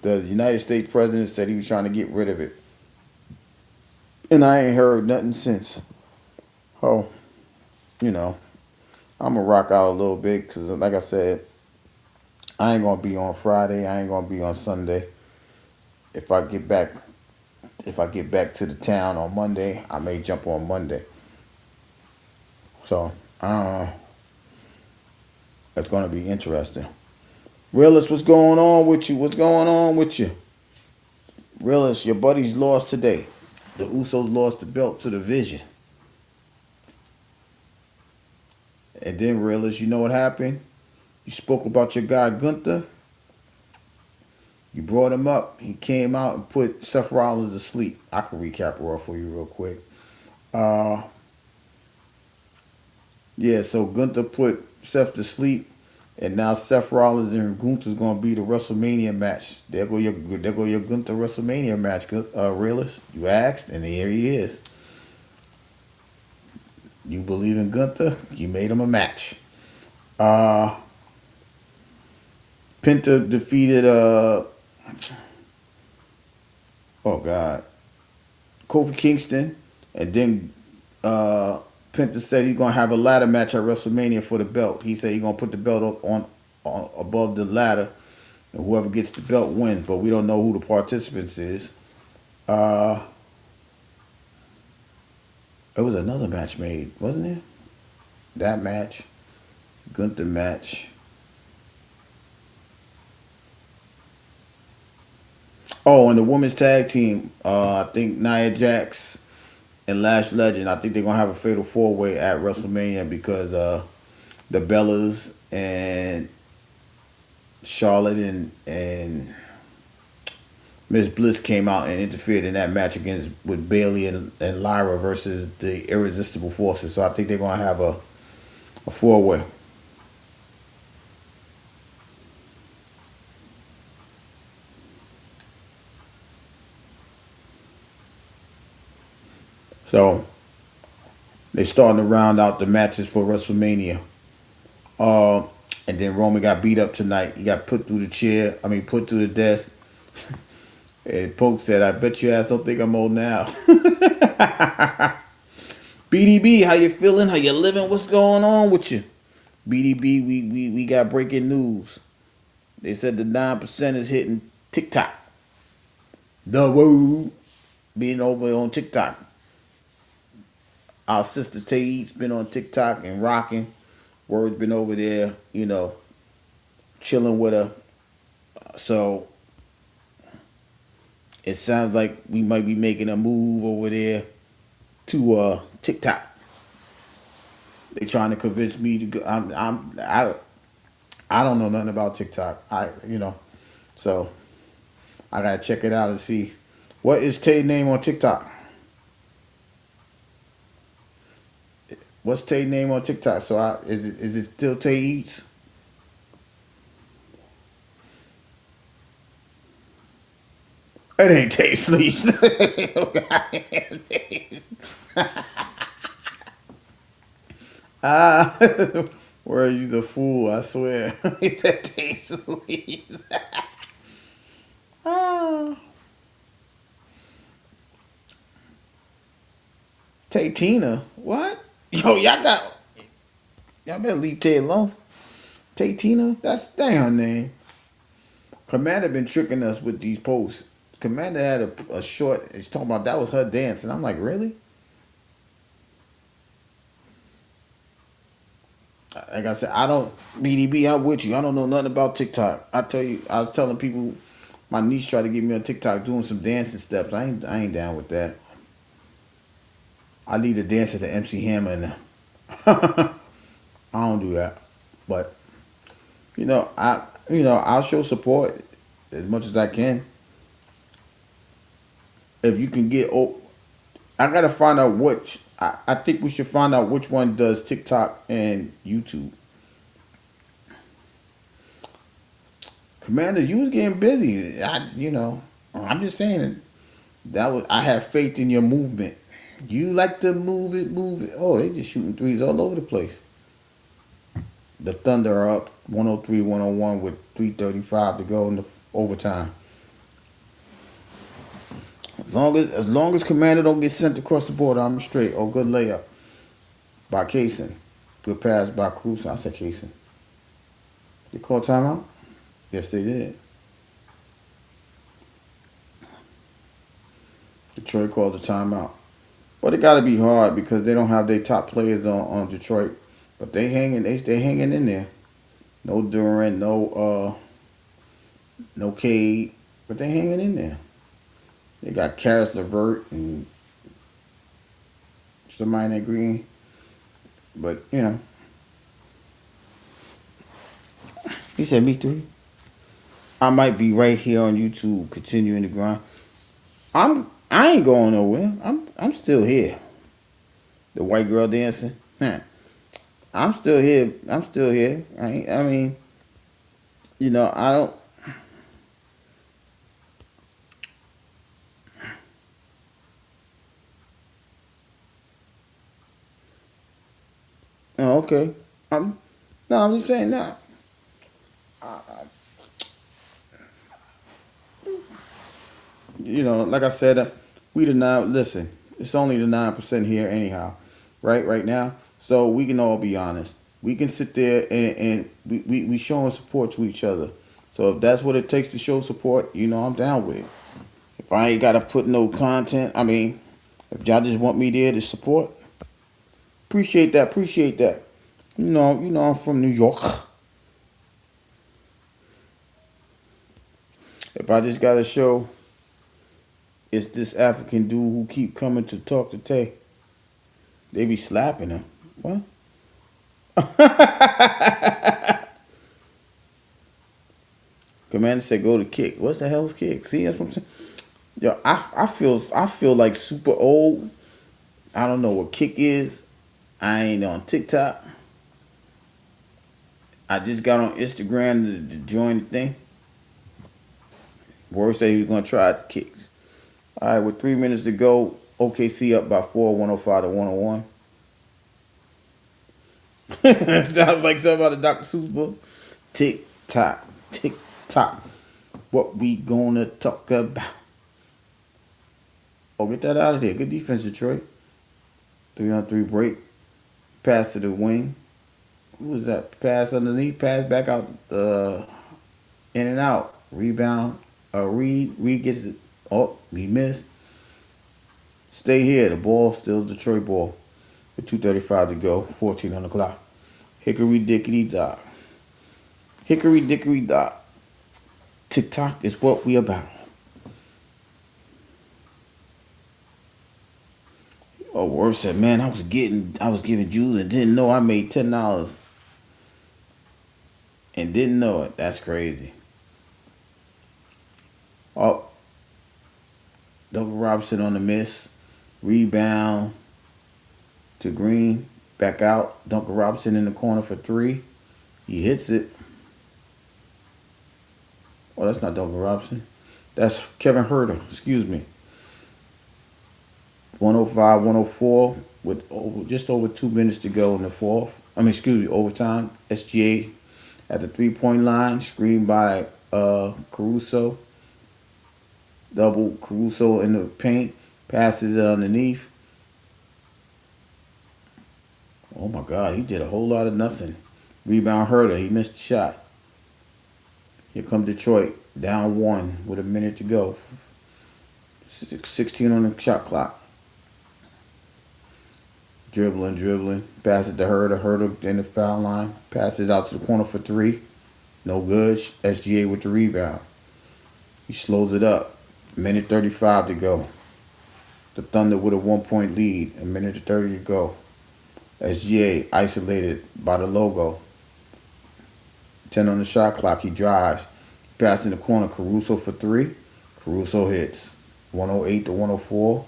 The United States president said he was trying to get rid of it, and I ain't heard nothing since. Oh, you know, I'm gonna rock out a little bit because, like I said, I ain't gonna be on Friday. I ain't gonna be on Sunday. If I get back, if I get back to the town on Monday, I may jump on Monday. So, it's gonna be interesting. Realist, what's going on with you? What's going on with you? Realist, your buddies lost today. The Usos lost the belt to the Vision. And then, Realist, you know what happened? You spoke about your guy Gunther. You brought him up. He came out and put Seth Rollins to sleep. I can recap Raw for you real quick. Uh, yeah, so Gunther put Seth to sleep, and now Seth Rollins and Gunther's gonna be the WrestleMania match. There go your Gunther WrestleMania match, Realist. You asked, and here he is. You believe in Gunther? You made him a match. Uh, Penta defeated oh God, Kofi Kingston, and then Penta said he's gonna have a ladder match at WrestleMania for the belt. He said he's gonna put the belt up on above the ladder, and whoever gets the belt wins. But we don't know who the participants is. Uh, there was another match made, wasn't there? That match, Gunther match. Oh, and the women's tag team. I think Nia Jax and Lash Legend. I think they're gonna have a fatal 4-way at WrestleMania because the Bellas and Charlotte and Miss Bliss came out and interfered in that match against with Bailey and Lyra versus the Irresistible Forces. So I think they're gonna have a 4-way. So they starting to round out the matches for WrestleMania. Uh, and then Roman got beat up tonight. He got put through the chair. I mean, put through the desk. And Polk said, "I bet your ass don't think I'm old now." BDB, how you feeling? How you living? What's going on with you? BDB, we got breaking news. They said the 9% is hitting TikTok. The woo being over on TikTok. Our sister Tate's been on TikTok and rocking. Word's been over there, chilling with her. So it sounds like we might be making a move over there to TikTok. They trying to convince me to go. I don't know nothing about TikTok. So I gotta check it out and see what is Tay's name on TikTok. What's Tay's name on TikTok? So is it still Tay Eats? It ain't Tay Sleep. Ah, where you's a fool, I swear. He said Tay Sleep. Ah, Tay Tina. What? Yo, y'all better leave Tay alone. Tay Tina, that ain't her name. Commander been tricking us with these posts. Commander had a short. He's talking about that was her dance, and I'm like, really? Like I said, I don't BDB. I'm with you. I don't know nothing about TikTok. I tell you, I was telling people, my niece tried to get me on TikTok doing some dancing steps. I ain't down with that. I leave the dancer to MC Hammer and them. I don't do that. But I'll show support as much as I can. If you can get, I gotta find out which. I think we should find out which one does TikTok and YouTube. Commander, you was getting busy. I'm just saying that was. I have faith in your movement. You like to move it, move it. Oh, they just shooting threes all over the place. The Thunder are up 103-101 with 3:35 to go in the overtime. As long as Commander don't get sent across the border, I'm straight. Oh, good layup by Kaysen. Good pass by Cruz. I said Kaysen. They call timeout? Yes, they did. Detroit called the timeout. But it got to be hard because they don't have their top players on Detroit. But they hanging in there. No Durant, no Cade, but they hanging in there. They got Karis LeVert and somebody in that green. But he said me three. I might be right here on YouTube continuing the grind. I ain't going nowhere. I'm still here. The white girl dancing. I'm still here. I'm still here. I mean, I don't. Oh, okay. No, I'm just saying that. Like I said, we the nine. Listen, it's only the 9% here anyhow, right? Right now, so we can all be honest. We can sit there and we showing support to each other. So if that's what it takes to show support, I'm down with it. If I ain't gotta put no content, I mean, if y'all just want me there to support, appreciate that. Appreciate that. I'm from New York. If I just gotta show, it's this African dude who keep coming to talk to Tay. They be slapping him. What? Commander said go to kick. What's the hell's kick? See, that's what I'm saying. Yo, I feel like super old. I don't know what kick is. I ain't on TikTok. I just got on Instagram to join the thing. Word said he was gonna try the kicks. All right, with 3 minutes to go, OKC up by 4, 105 to 101. Sounds like something out of Dr. Seuss book. Tick tock, tick tock. What we gonna talk about? Oh, get that out of there. Good defense, Detroit. 3-on-3 break. Pass to the wing. Who was that? Pass underneath. Pass back out. In and out. Rebound. Reed gets it. Oh, he missed. Stay here. The ball still Detroit ball. With 2:35 to go. 14 on the clock. Hickory dickory dock. Hickory dickory dock. TikTok is what we about. Oh, worse said, man, I was giving Jews and didn't know I made $10 and didn't know it. That's crazy. Oh, Doug Robinson on the miss. Rebound to Green. Back out. Duncan Robinson in the corner for 3. He hits it. Oh, that's not Duncan Robinson. That's Kevin Herter, excuse me. 105, 104 with just over 2 minutes to go in the fourth. I mean, excuse me, overtime. SGA at the 3 point line, screened by Caruso. Double Caruso in the paint, passes it underneath. Oh my God, he did a whole lot of nothing. Rebound Herter, he missed the shot. Here comes Detroit, down one with a minute to go. 16 on the shot clock. Dribbling. Pass it to Herter. Herter in the foul line. Pass it out to the corner for three. No good. SGA with the rebound. He slows it up. Minute 35 to go. The Thunder with a 1 point lead. A minute 30 to go. SGA isolated by the logo. 10 on the shot clock. He drives. Pass in the corner. Caruso for three. Caruso hits. 108 to 104.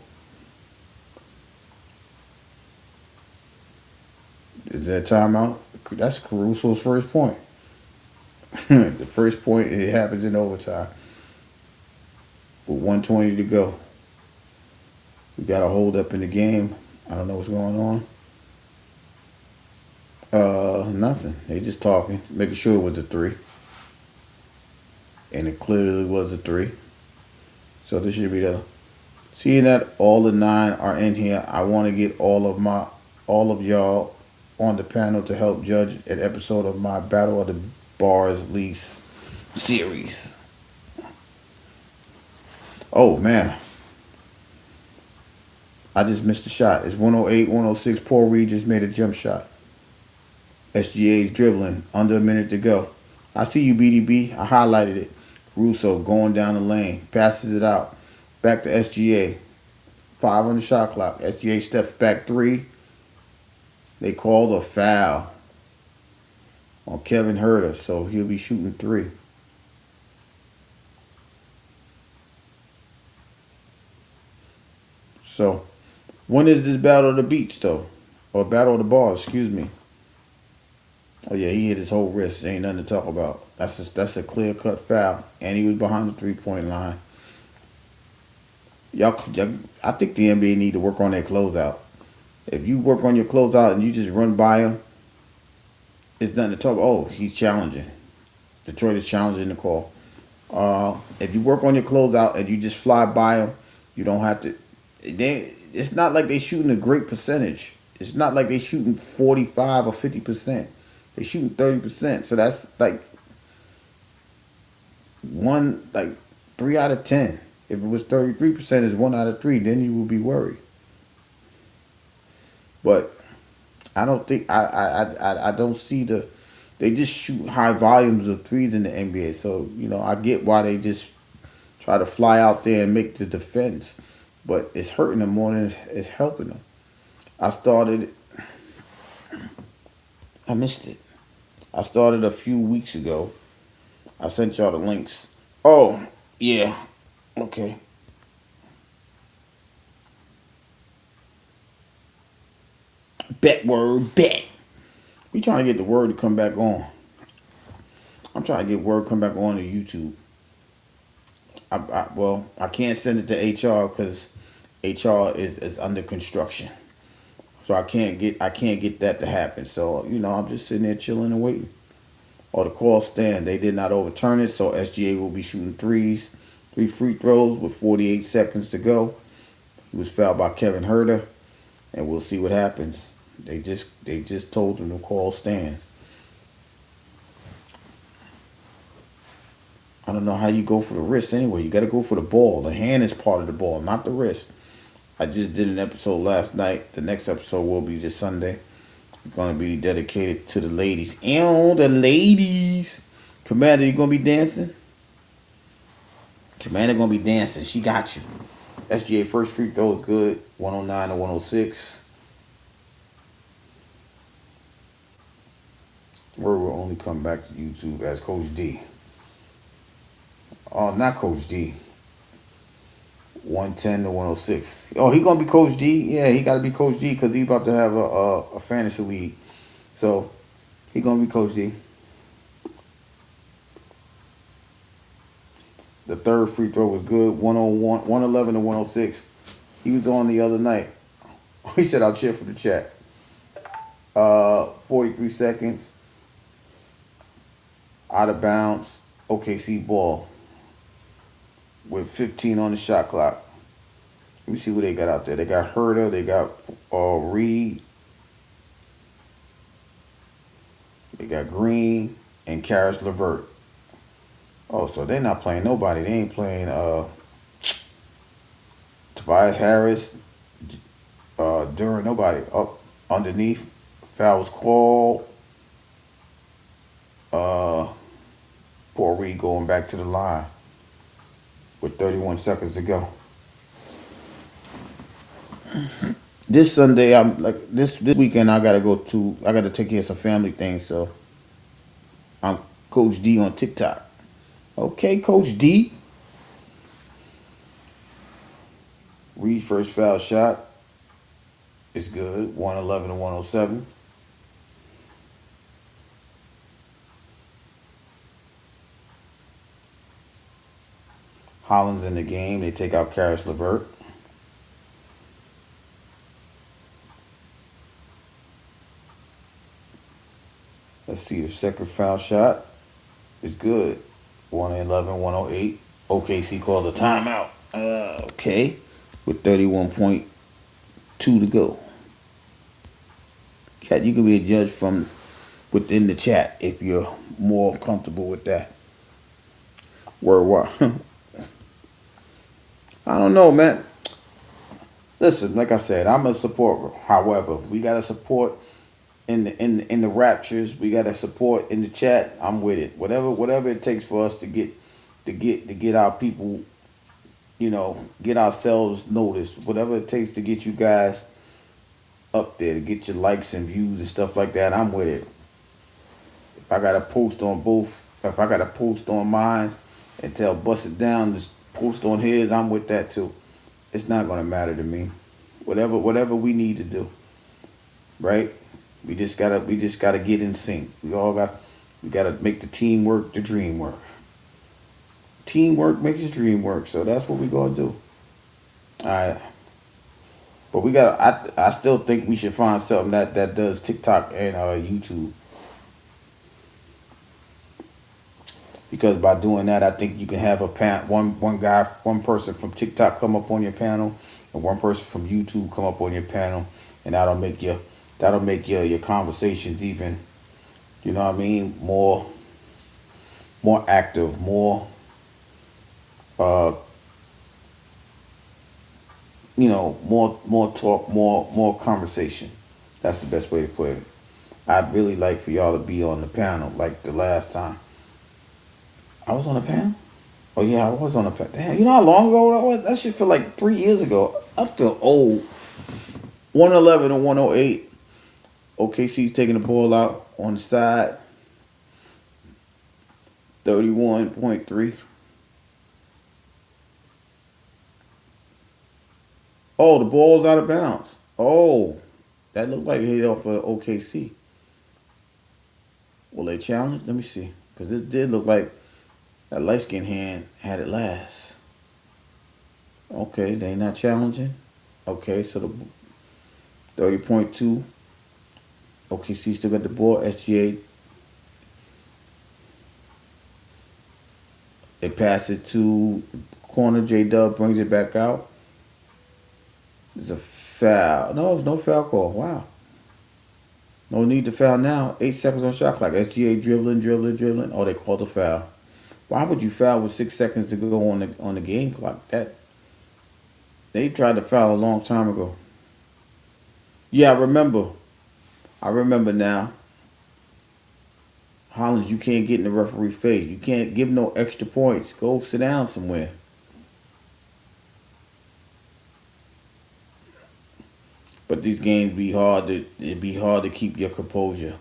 Is that a timeout? That's Caruso's first point. The first point, it happens in overtime. With 1:20 to go. We got a hold up in the game. I don't know what's going on. Nothing. They just talking, making sure it was a three. And it clearly was a three. So this should be the. Seeing that all the 9 are in here, I want to get all of y'all on the panel to help judge an episode of my Battle of the Bars Lease series. Oh man, I just missed a shot. It's 108, 106. Paul Reed just made a jump shot. SGA's dribbling, under a minute to go. I see you, BDB. I highlighted it. Caruso going down the lane, passes it out. Back to SGA. 5 on the shot clock. SGA steps back 3. They called a foul on Kevin Herter, so he'll be shooting 3. So, when is this Battle of the Beach, though? Or Battle of the Bars, excuse me. Oh, yeah, he hit his whole wrist. Ain't nothing to talk about. That's a clear-cut foul. And he was behind the 3 point line. I think the NBA need to work on their closeout. If you work on your closeout and you just run by him, it's nothing to talk about. Oh, he's challenging. Detroit is challenging the call. If you work on your closeout and you just fly by him, you don't have to. It's not like they shooting a great percentage. It's not like they shooting 45 or 50%. They shooting 30%. So that's like 3 out of 10. If it was 33%, it's 1 out of 3. Then you would be worried. But I don't think I don't see they just shoot high volumes of threes in the NBA. So, I get why they just try to fly out there and make the defense. But it's hurting them more than it's helping them. I missed it. I started a few weeks ago. I sent y'all the links. Oh, yeah. Okay. Bet. We trying to get the word to come back on. I'm trying to get word to come back on to YouTube. I can't send it to HR because HR is under construction. So I can't get that to happen. So, I'm just sitting there chilling and waiting. Or the call stand. They did not overturn it, so SGA will be shooting 3 free throws with 48 seconds to go. He was fouled by Kevin Herter, and we'll see what happens. They just told him to call stands. I don't know how you go for the wrist anyway. You got to go for the ball. The hand is part of the ball, not the wrist. I just did an episode last night. The next episode will be this Sunday. It's going to be dedicated to the ladies. Ew, the ladies. Commander, you going to be dancing? Commander going to be dancing. She got you. SGA first free throw is good. 109 to 106. Word will only come back to YouTube as Coach D. Oh, not Coach D. 110 to 106. Oh, he gonna be Coach D? Yeah, he gotta be Coach D because he about to have a fantasy league. So he gonna be Coach D. The third free throw was good. 101, 111 to 106. He was on the other night. He said, I'll cheer for the chat. 43 seconds. Out of bounds. OKC ball. With 15 on the shot clock. Let me see who they got out there. They got Herder. They got Reed. They got Green and Karis LeVert. Oh, so they're not playing nobody. They ain't playing Tobias Harris, Duran, nobody. Up underneath. Fouls called. Poor Reed going back to the line with 31 seconds to go. This Sunday, I'm like this weekend. I gotta take care of some family things. So I'm Coach D on TikTok. Okay, Coach D. Reed first foul shot is good. 111 to 107. Hollins in the game. They take out Karis LeVert. Let's see, the second foul shot is good. 111, 108. OKC calls a timeout. Okay. With 31.2 to go. Cat, you can be a judge from within the chat if you're more comfortable with that. Word. I don't know, man. Listen, like I said, I'm a supporter. However, we gotta support in the raptures. We gotta support in the chat. I'm with it. Whatever it takes for us to get our people, get ourselves noticed. Whatever it takes to get you guys up there, to get your likes and views and stuff like that. I'm with it. If I gotta post on both, if I gotta post on mine and tell Bust It Down to post on his, I'm with that too. It's not gonna matter to me. Whatever we need to do, right? We just gotta get in sync. We gotta make the team work, the dream work. Teamwork makes the dream work. So that's what we gonna do. All right. But I still think we should find something that does TikTok and YouTube. Because by doing that, I think you can have one person from TikTok come up on your panel, and one person from YouTube come up on your panel, and that'll make your conversations even, you know what I mean, more active, more more talk, more conversation. That's the best way to put it. I'd really like for y'all to be on the panel like the last time. I was on the panel? Oh yeah, I was on the panel. Damn, you know how long ago that was? That shit feel like 3 years ago. I feel old. 111 and 108. OKC's taking the ball out on the side. 31.3. Oh, the ball's out of bounds. Oh, that looked like it hit off of OKC. Will they challenge? Let me see. Because it did look like that light-skinned hand had it last. Okay, they not challenging. Okay, so the 30.2. OKC still got the ball. SGA. They pass it to corner. J-Dub brings it back out. There's a foul. No, there's no foul call. Wow. No need to foul now. 8 seconds on shot clock. SGA dribbling. Oh, they called a foul. Why would you foul with 6 seconds to go on the game clock? That they tried to foul a long time ago. Yeah, I remember. I remember now. Hollins, you can't get in the referee face. You can't give no extra points. Go sit down somewhere. But these games it'd be hard to keep your composure.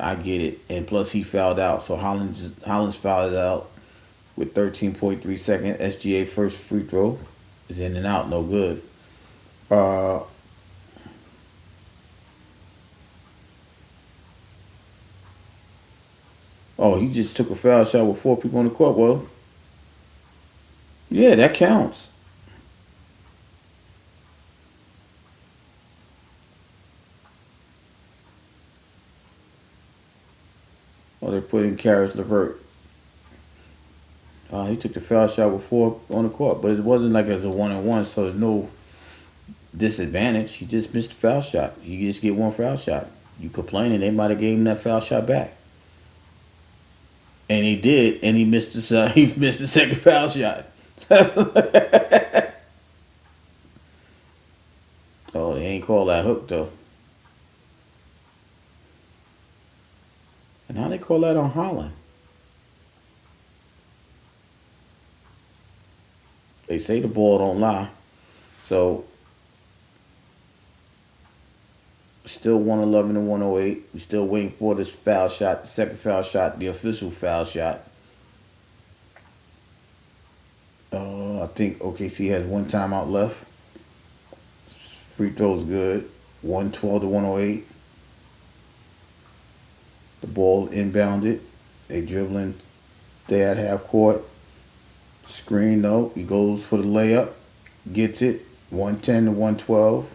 I get it. And plus he fouled out. So Hollins fouled out with 13.3 seconds. SGA first free throw is in and out, no good. Oh, he just took a foul shot with 4 people on the court. Well, Yeah, that counts. Or they put in Karis LeVert. He took the foul shot with 4 on the court, but it wasn't like it was a 1-on-1, so there's no disadvantage. He just missed the foul shot. You just get 1 foul shot. You complaining, they might have gave him that foul shot back. And he did, and he missed the he missed the second foul shot. Oh, they ain't call that hook though. And how they call that on Holland? They say the ball don't lie. So still 111 and 108. We still waiting for this foul shot, the second foul shot, the official foul shot. I think OKC has 1 timeout left. Free throw's good. 112 to 108. The ball's inbounded. They dribbling. They at half court. Screen though. He goes for the layup. Gets it. 110 to 112.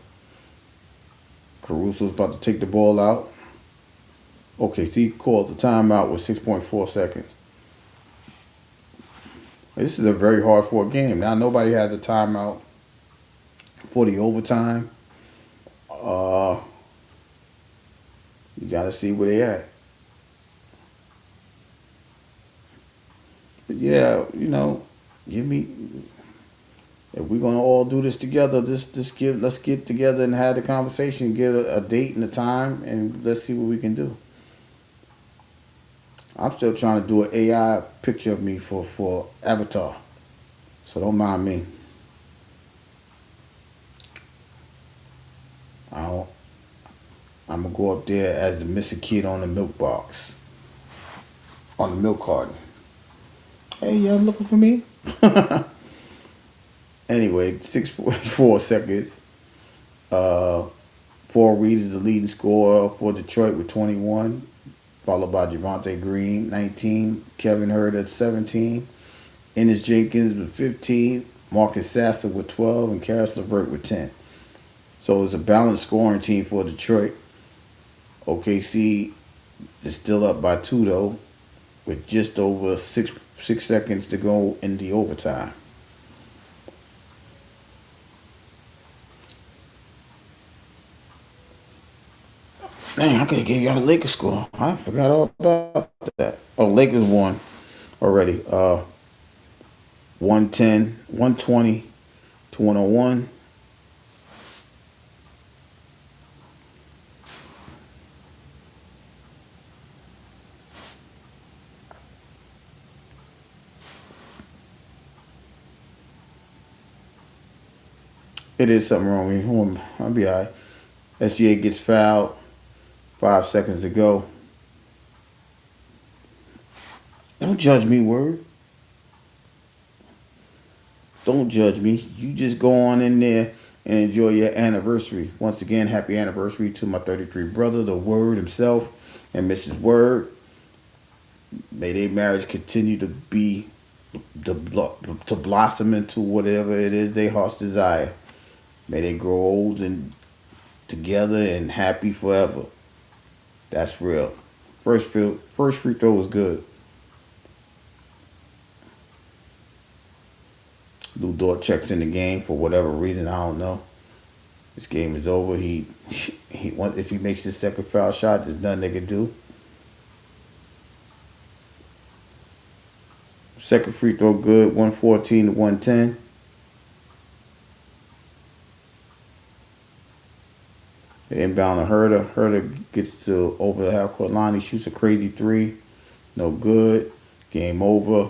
Caruso's about to take the ball out. OKC called the timeout with 6.4 seconds. This is a very hard fought game. Now nobody has a timeout for the overtime. You got to see where they at. But yeah, give me. If we're gonna all do this together, let's get together and have the conversation, get a date and a time, and let's see what we can do. I'm still trying to do an AI picture of me for Avatar, so don't mind me. I don't, I'm gonna go up there as the missing kid on the milk box, on the milk carton. Hey, y'all looking for me? Anyway, 6.4 seconds. Paul Reed is the leading scorer for Detroit with 21, followed by Javonte Green, 19, Kevin Hurd at 17, Ennis Jenkins with 15, Marcus Sasser with 12, and Karis LeVert with 10. So it's a balanced scoring team for Detroit. OKC is still up by 2 though, with just over 6 seconds to go in the overtime. Dang, I could have gave y'all the Lakers score. I forgot all about that. Oh, Lakers won already. 110, 120 to 101. It is something wrong with me. I'll be all right. SGA gets fouled. 5 seconds to go. Don't judge me, word. Don't judge me. You just go on in there and enjoy your anniversary. Once again, happy anniversary to my 33 brother, the Word himself, and Mrs. Word. May their marriage continue to be to blossom into whatever it is their hearts desire. May they grow old and together and happy forever. That's real. First free throw was good. Lou Dort checks in the game for whatever reason, I don't know. This game is over. If he makes his second foul shot, there's nothing they can do. Second free throw good, 114 to 110. They inbound to Herder. Herder gets to over the half court line. He shoots a crazy 3. No good. Game over.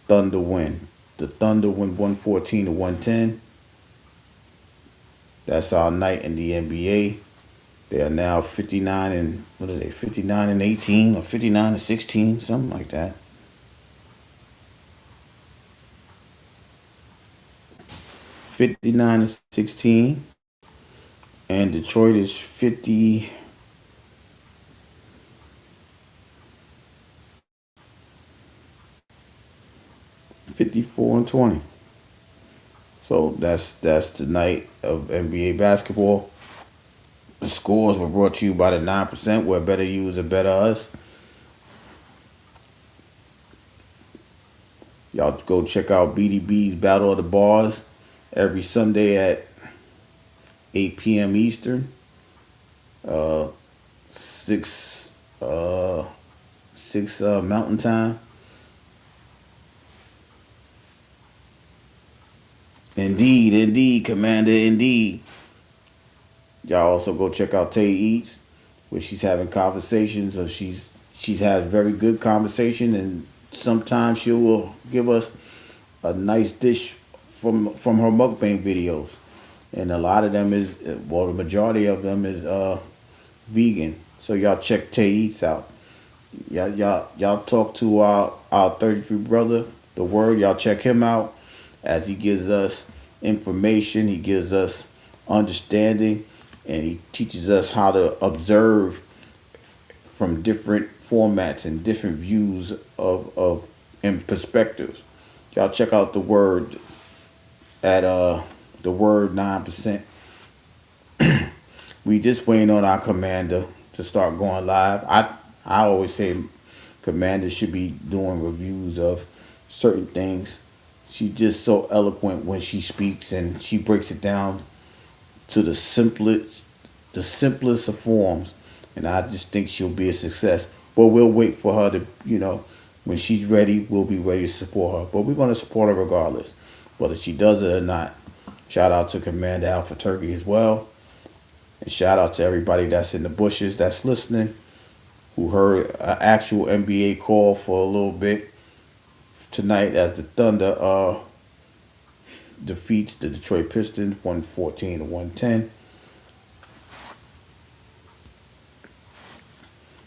Thunder win. The Thunder win 114 to 110. That's our night in the NBA. They are now 59 and 59 and 18 or 59 and 16, something like that. 59 and 16. And Detroit is 54 and 20. So that's the night of NBA basketball. The scores were brought to you by the 9%, where better you is a better us. Y'all go check out BDB's Battle of the Bars every Sunday at 8 p.m. Eastern, uh, 6 Mountain Time. Indeed, indeed, Commander, indeed. Y'all also go check out Tay Eats, where she's having conversations, or she's had very good conversation, and sometimes she will give us a nice dish from her mukbang videos, and a lot of them is, well, the majority of them is vegan. So y'all check Tay Eats out. Y'all talk to our 33 brother, the word. Y'all check him out as he gives us information. He gives us understanding, and he teaches us how to observe from different formats and different views of and perspectives. Y'all check out the word at the word 9%. We just waiting on our commander to start going live. I always say commander should be doing reviews of certain things. She's just so eloquent when she speaks, and she breaks it down to the simplest of forms, and I just think she'll be a success. But we'll wait for her to, when she's ready, we'll be ready to support her. But we're going to support her regardless, whether she does it or not. Shout out to Commander Alpha Turkey as well. And shout out to everybody that's in the bushes that's listening, who heard an actual NBA call for a little bit tonight as the Thunder defeats the Detroit Pistons 114 to 110.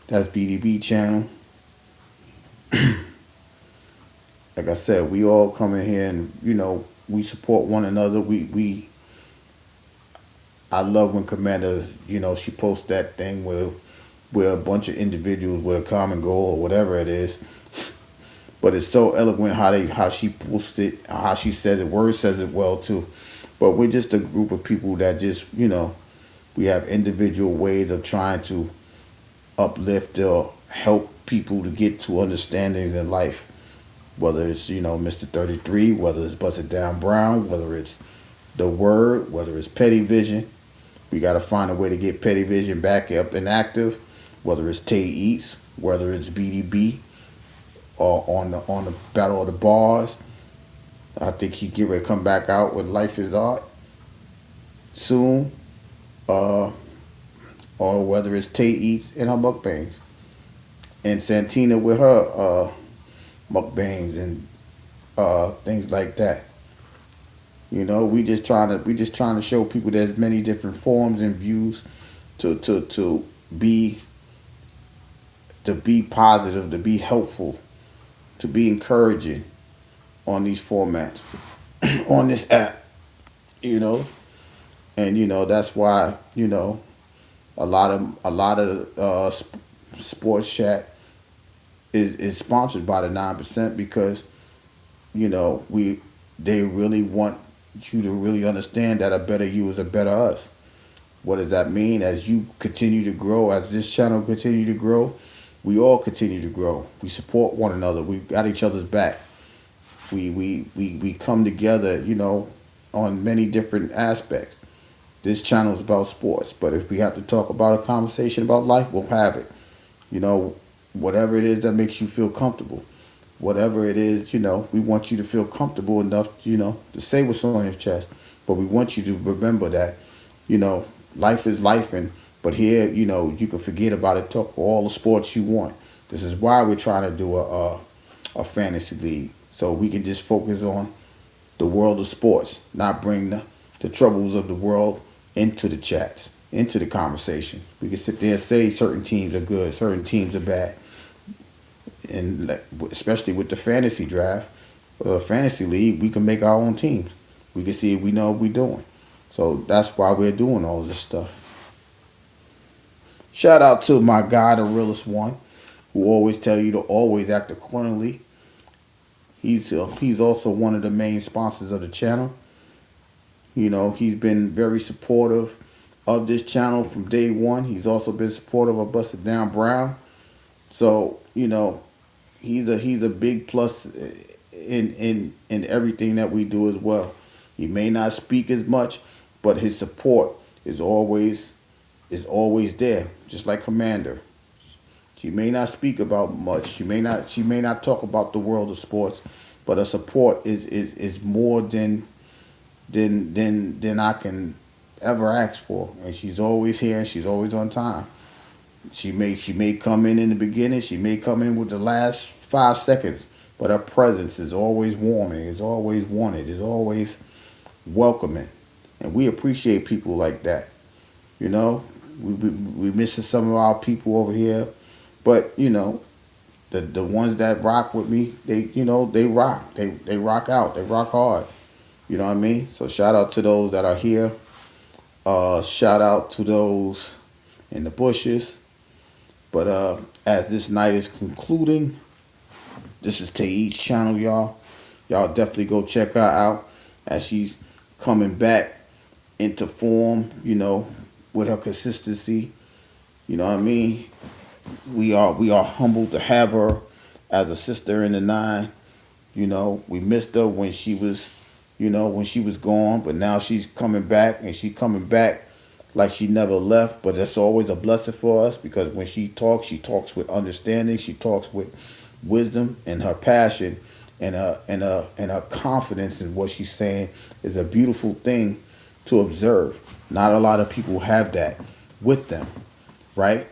That's BDB channel. Like I said, we all come in here and we support one another. I love when Commander, she posts that thing where a bunch of individuals with a common goal or whatever it is. But it's so eloquent how she posts it, how she says it. Word says it well too. But we're just a group of people that just, we have individual ways of trying to uplift or help people to get to understandings in life. Whether it's, Mr. 33, whether it's Busted Down Brown, whether it's the word, whether it's Petty Vision. We got to find a way to get Petty Vision back up and active. Whether it's Tay Eats, whether it's BDB, or on the Battle of the Bars. I think he's getting ready to come back out with Life is Art soon. Or whether it's Tay Eats and her mukbangs. And Santina with her mukbangs and things like that. We just trying to show people there's many different forms and views to be positive, to be helpful, to be encouraging on these formats, on this app, and that's why a lot of sports chat is sponsored by the 9%, because they really want you to really understand that a better you is a better us. What does that mean? As you continue to grow, as this channel continue to grow, we all continue to grow. We support one another. We got each other's back. We come together, on many different aspects. This channel is about sports, but if we have to talk about a conversation about life, we'll have it. Whatever it is that makes you feel comfortable. Whatever it is, we want you to feel comfortable enough, to say what's on your chest. But we want you to remember that, life is life, but here, you can forget about it, talk all the sports you want. This is why we're trying to do a fantasy league, so we can just focus on the world of sports, not bring the troubles of the world into the chats, into the conversation. We can sit there and say certain teams are good, certain teams are bad. And especially with the fantasy draft, fantasy league, we can make our own teams. We can see if we know what we're doing. So that's why we're doing all this stuff. Shout out to my guy, the realest one, who always tell you to always act accordingly. He's also one of the main sponsors of the channel. You know, he's been very supportive of this channel from day one. He's also been supportive of Busted Down Brown. So, you know, he's a big plus in everything that we do as well. He may not speak as much, but his support is always there. Just like Commander. She may not speak about much. She may not talk about the world of sports, but her support is more than I can ever ask for. And she's always here and she's always on time. She may come in the beginning, she may come in with the last 5 seconds, but her presence is always warming, is always wanted, is always welcoming. And we appreciate people like that. You know, we missing some of our people over here, but you know, the ones that rock with me, they rock. They rock out. They rock hard. You know what I mean? So shout out to those that are here. Shout out to those in the bushes. But as this night is concluding, this is Taeed's channel, y'all. Y'all definitely go check her out as she's coming back into form, with her consistency. You know what I mean? We are humbled to have her as a sister in the nine. You know, we missed her when she was gone, but now she's coming back, and she's coming back like she never left. But that's always a blessing for us, because when she talks with understanding, she talks with wisdom, and her passion and her confidence in what she's saying is a beautiful thing to observe. Not a lot of people have that with them, right?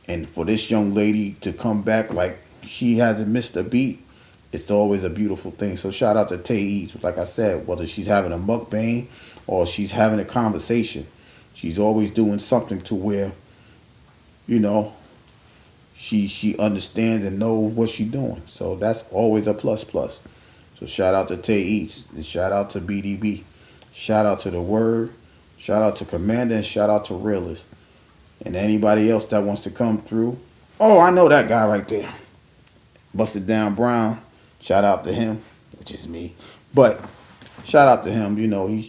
And for this young lady to come back like she hasn't missed a beat, it's always a beautiful thing. So shout out to Tay Eats. Like I said, whether she's having a mukbang or she's having a conversation, she's always doing something to where, you know, she understands and knows what she's doing. So that's always a plus plus. So shout out to Tay Eats, and shout out to BDB. Shout out to The Word. Shout out to Commander, and shout out to Realist. And anybody else that wants to come through. Oh, I know that guy right there. Busted Down Brown. Shout out to him, which is me. But shout out to him. You know, he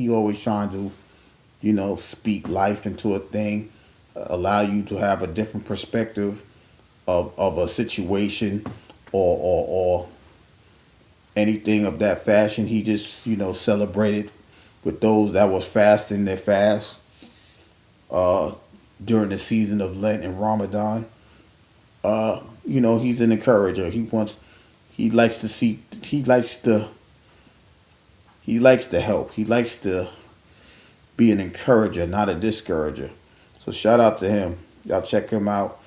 always trying to, speak life into a thing, allow you to have a different perspective of a situation, or anything of that fashion. He just, celebrated with those that was fasting their fast uh, during the season of Lent and Ramadan. He's an encourager. He likes to see, he likes to help. He likes to be an encourager, not a discourager. So shout out to him. Y'all check him out.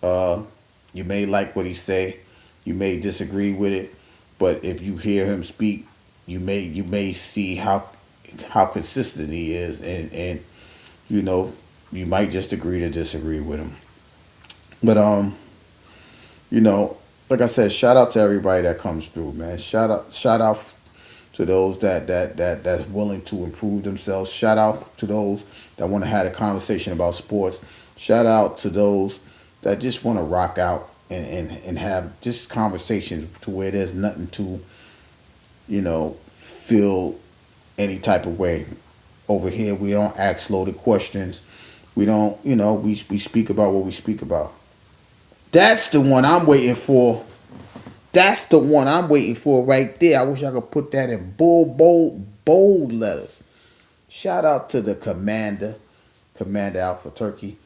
Uh, you may like what he say, you may disagree with it, but if you hear him speak, you may see how consistent he is, and you know you might just agree to disagree with him. But like I said, shout out to everybody that comes through, man. Shout out to those that's willing to improve themselves. Shout out to those that want to have a conversation about sports. Shout out to those that just want to rock out and have just conversations to where there's nothing to, feel any type of way. Over here, we don't ask loaded questions. We don't, we speak about what we speak about. That's the one I'm waiting for. That's the one I'm waiting for right there. I wish I could put that in bold letters. Shout out to the Commander Alpha Turkey.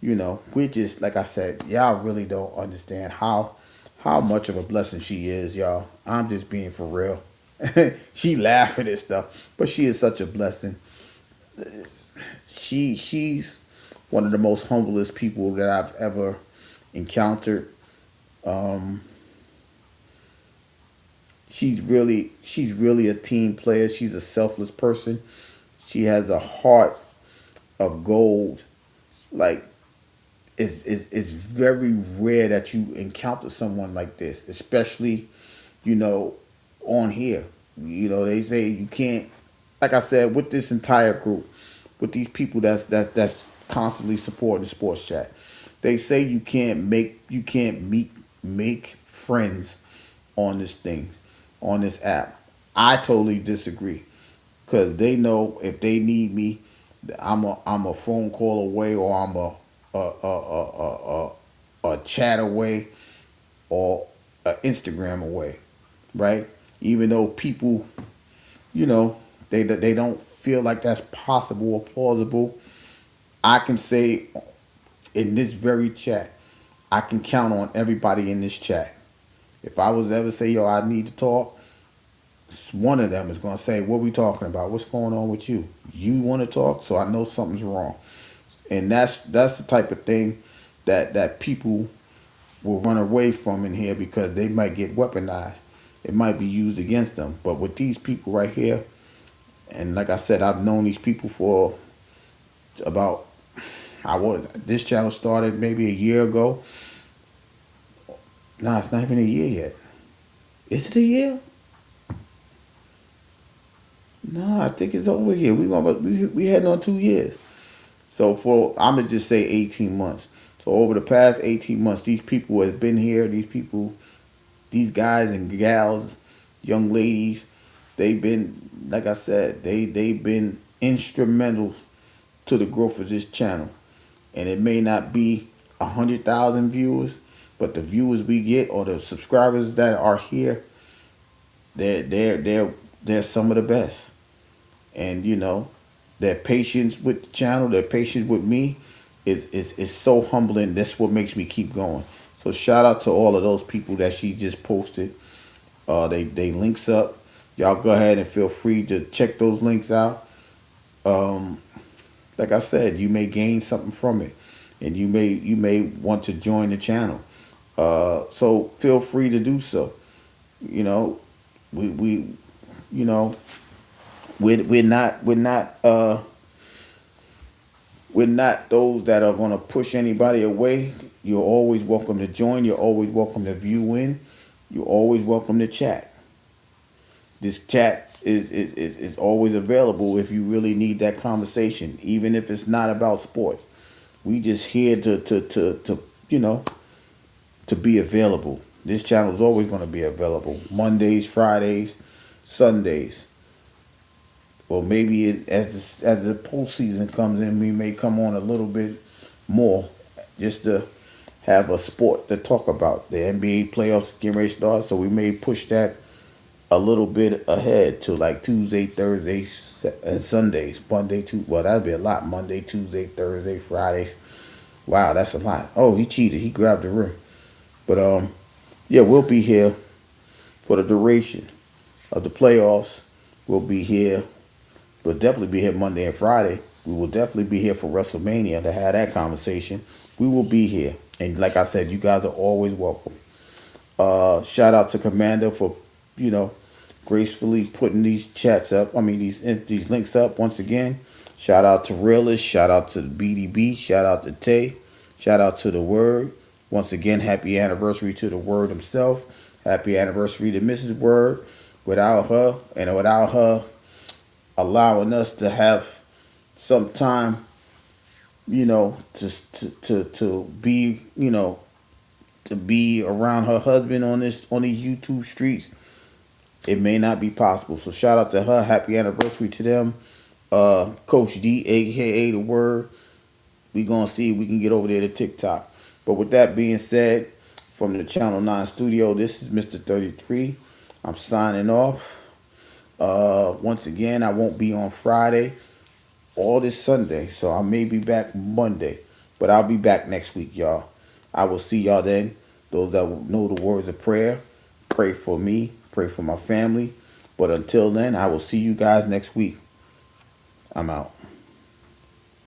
We just, like I said, y'all really don't understand how much of a blessing she is, y'all. I'm just being for real. She laughing and stuff, but she is such a blessing. She's one of the most humblest people that I've ever encountered. Um, she's really a team player. She's a selfless person. She has a heart of gold. Like, it's very rare that you encounter someone like this, especially, you know, on here. They say you can't, like I said, with this entire group, with these people that's constantly supporting the sports chat. They say you can't make friends on this app. I totally disagree, because they know if they need me, I'm a phone call away, or I'm a chat away, or a Instagram away, right? Even though people, you know, they don't feel like that's possible or plausible, I can say in this very chat, I can count on everybody in this chat. If I was ever say, yo, I need to talk, one of them is gonna say, what we talking about? What's going on with you? You want to talk, so I know something's wrong. And that's the type of thing that people will run away from in here because they might get weaponized. It might be used against them. But with these people right here, and like I said, I've known these people for about, this channel started maybe a year ago. Nah, it's not even a year yet. Is it a year? No, I think it's over here. We heading on 2 years. So for I'm gonna just say 18 months. So over the past 18 months, these people have been here. These people, these guys and gals, young ladies, they've been, like I said, they've been instrumental to the growth of this channel. And it may not be 100,000 viewers, but the viewers we get or the subscribers that are here, they're some of the best. And their patience with the channel, their patience with me is so humbling. That's what makes me keep going. So shout out to all of those people that she just posted. They links up. Y'all go ahead and feel free to check those links out. Like I said, you may gain something from it, and you may want to join the channel. So feel free to do so. You know, we you know we're not those that are going to push anybody away. You're always welcome to join. You're always welcome to view in. You're always welcome to chat. This chat is always available if you really need that conversation, even if it's not about sports. We just here to be available. This channel is always going to be available. Mondays, Fridays, Sundays. Or maybe as the postseason comes in, we may come on a little bit more just to have a sport to talk about. The NBA playoffs is getting ready to start, so we may push that a little bit ahead to like Tuesday, Thursday, and Sundays. Well, that'd be a lot. Monday, Tuesday, Thursday, Fridays. Wow, that's a lot. Oh, he cheated. He grabbed the rim. But yeah, we'll be here for the duration of the playoffs. We'll be here. We'll definitely be here Monday and Friday. We will definitely be here for WrestleMania to have that conversation. We will be here. And like I said, you guys are always welcome. Shout out to Commander for, gracefully putting these chats up. I mean, these links up once again. Shout out to Realist. Shout out to the BDB. Shout out to Tay. Shout out to the Word. Once again, happy anniversary to the Word himself. Happy anniversary to Mrs. Word. Without her allowing us to have some time, to be, to be around her husband on these YouTube streets, it may not be possible. So shout out to her. Happy anniversary to them. Coach D, aka the Word. We gonna see if we can get over there to TikTok. But with that being said, from the Channel 9 studio, this is Mr. 33. I'm signing off. Once again, I won't be on Friday or this Sunday, so I may be back Monday, but I'll be back next week, y'all. I will see y'all then. Those that know the words of prayer, pray for me, pray for my family. But until then, I will see you guys next week. I'm out.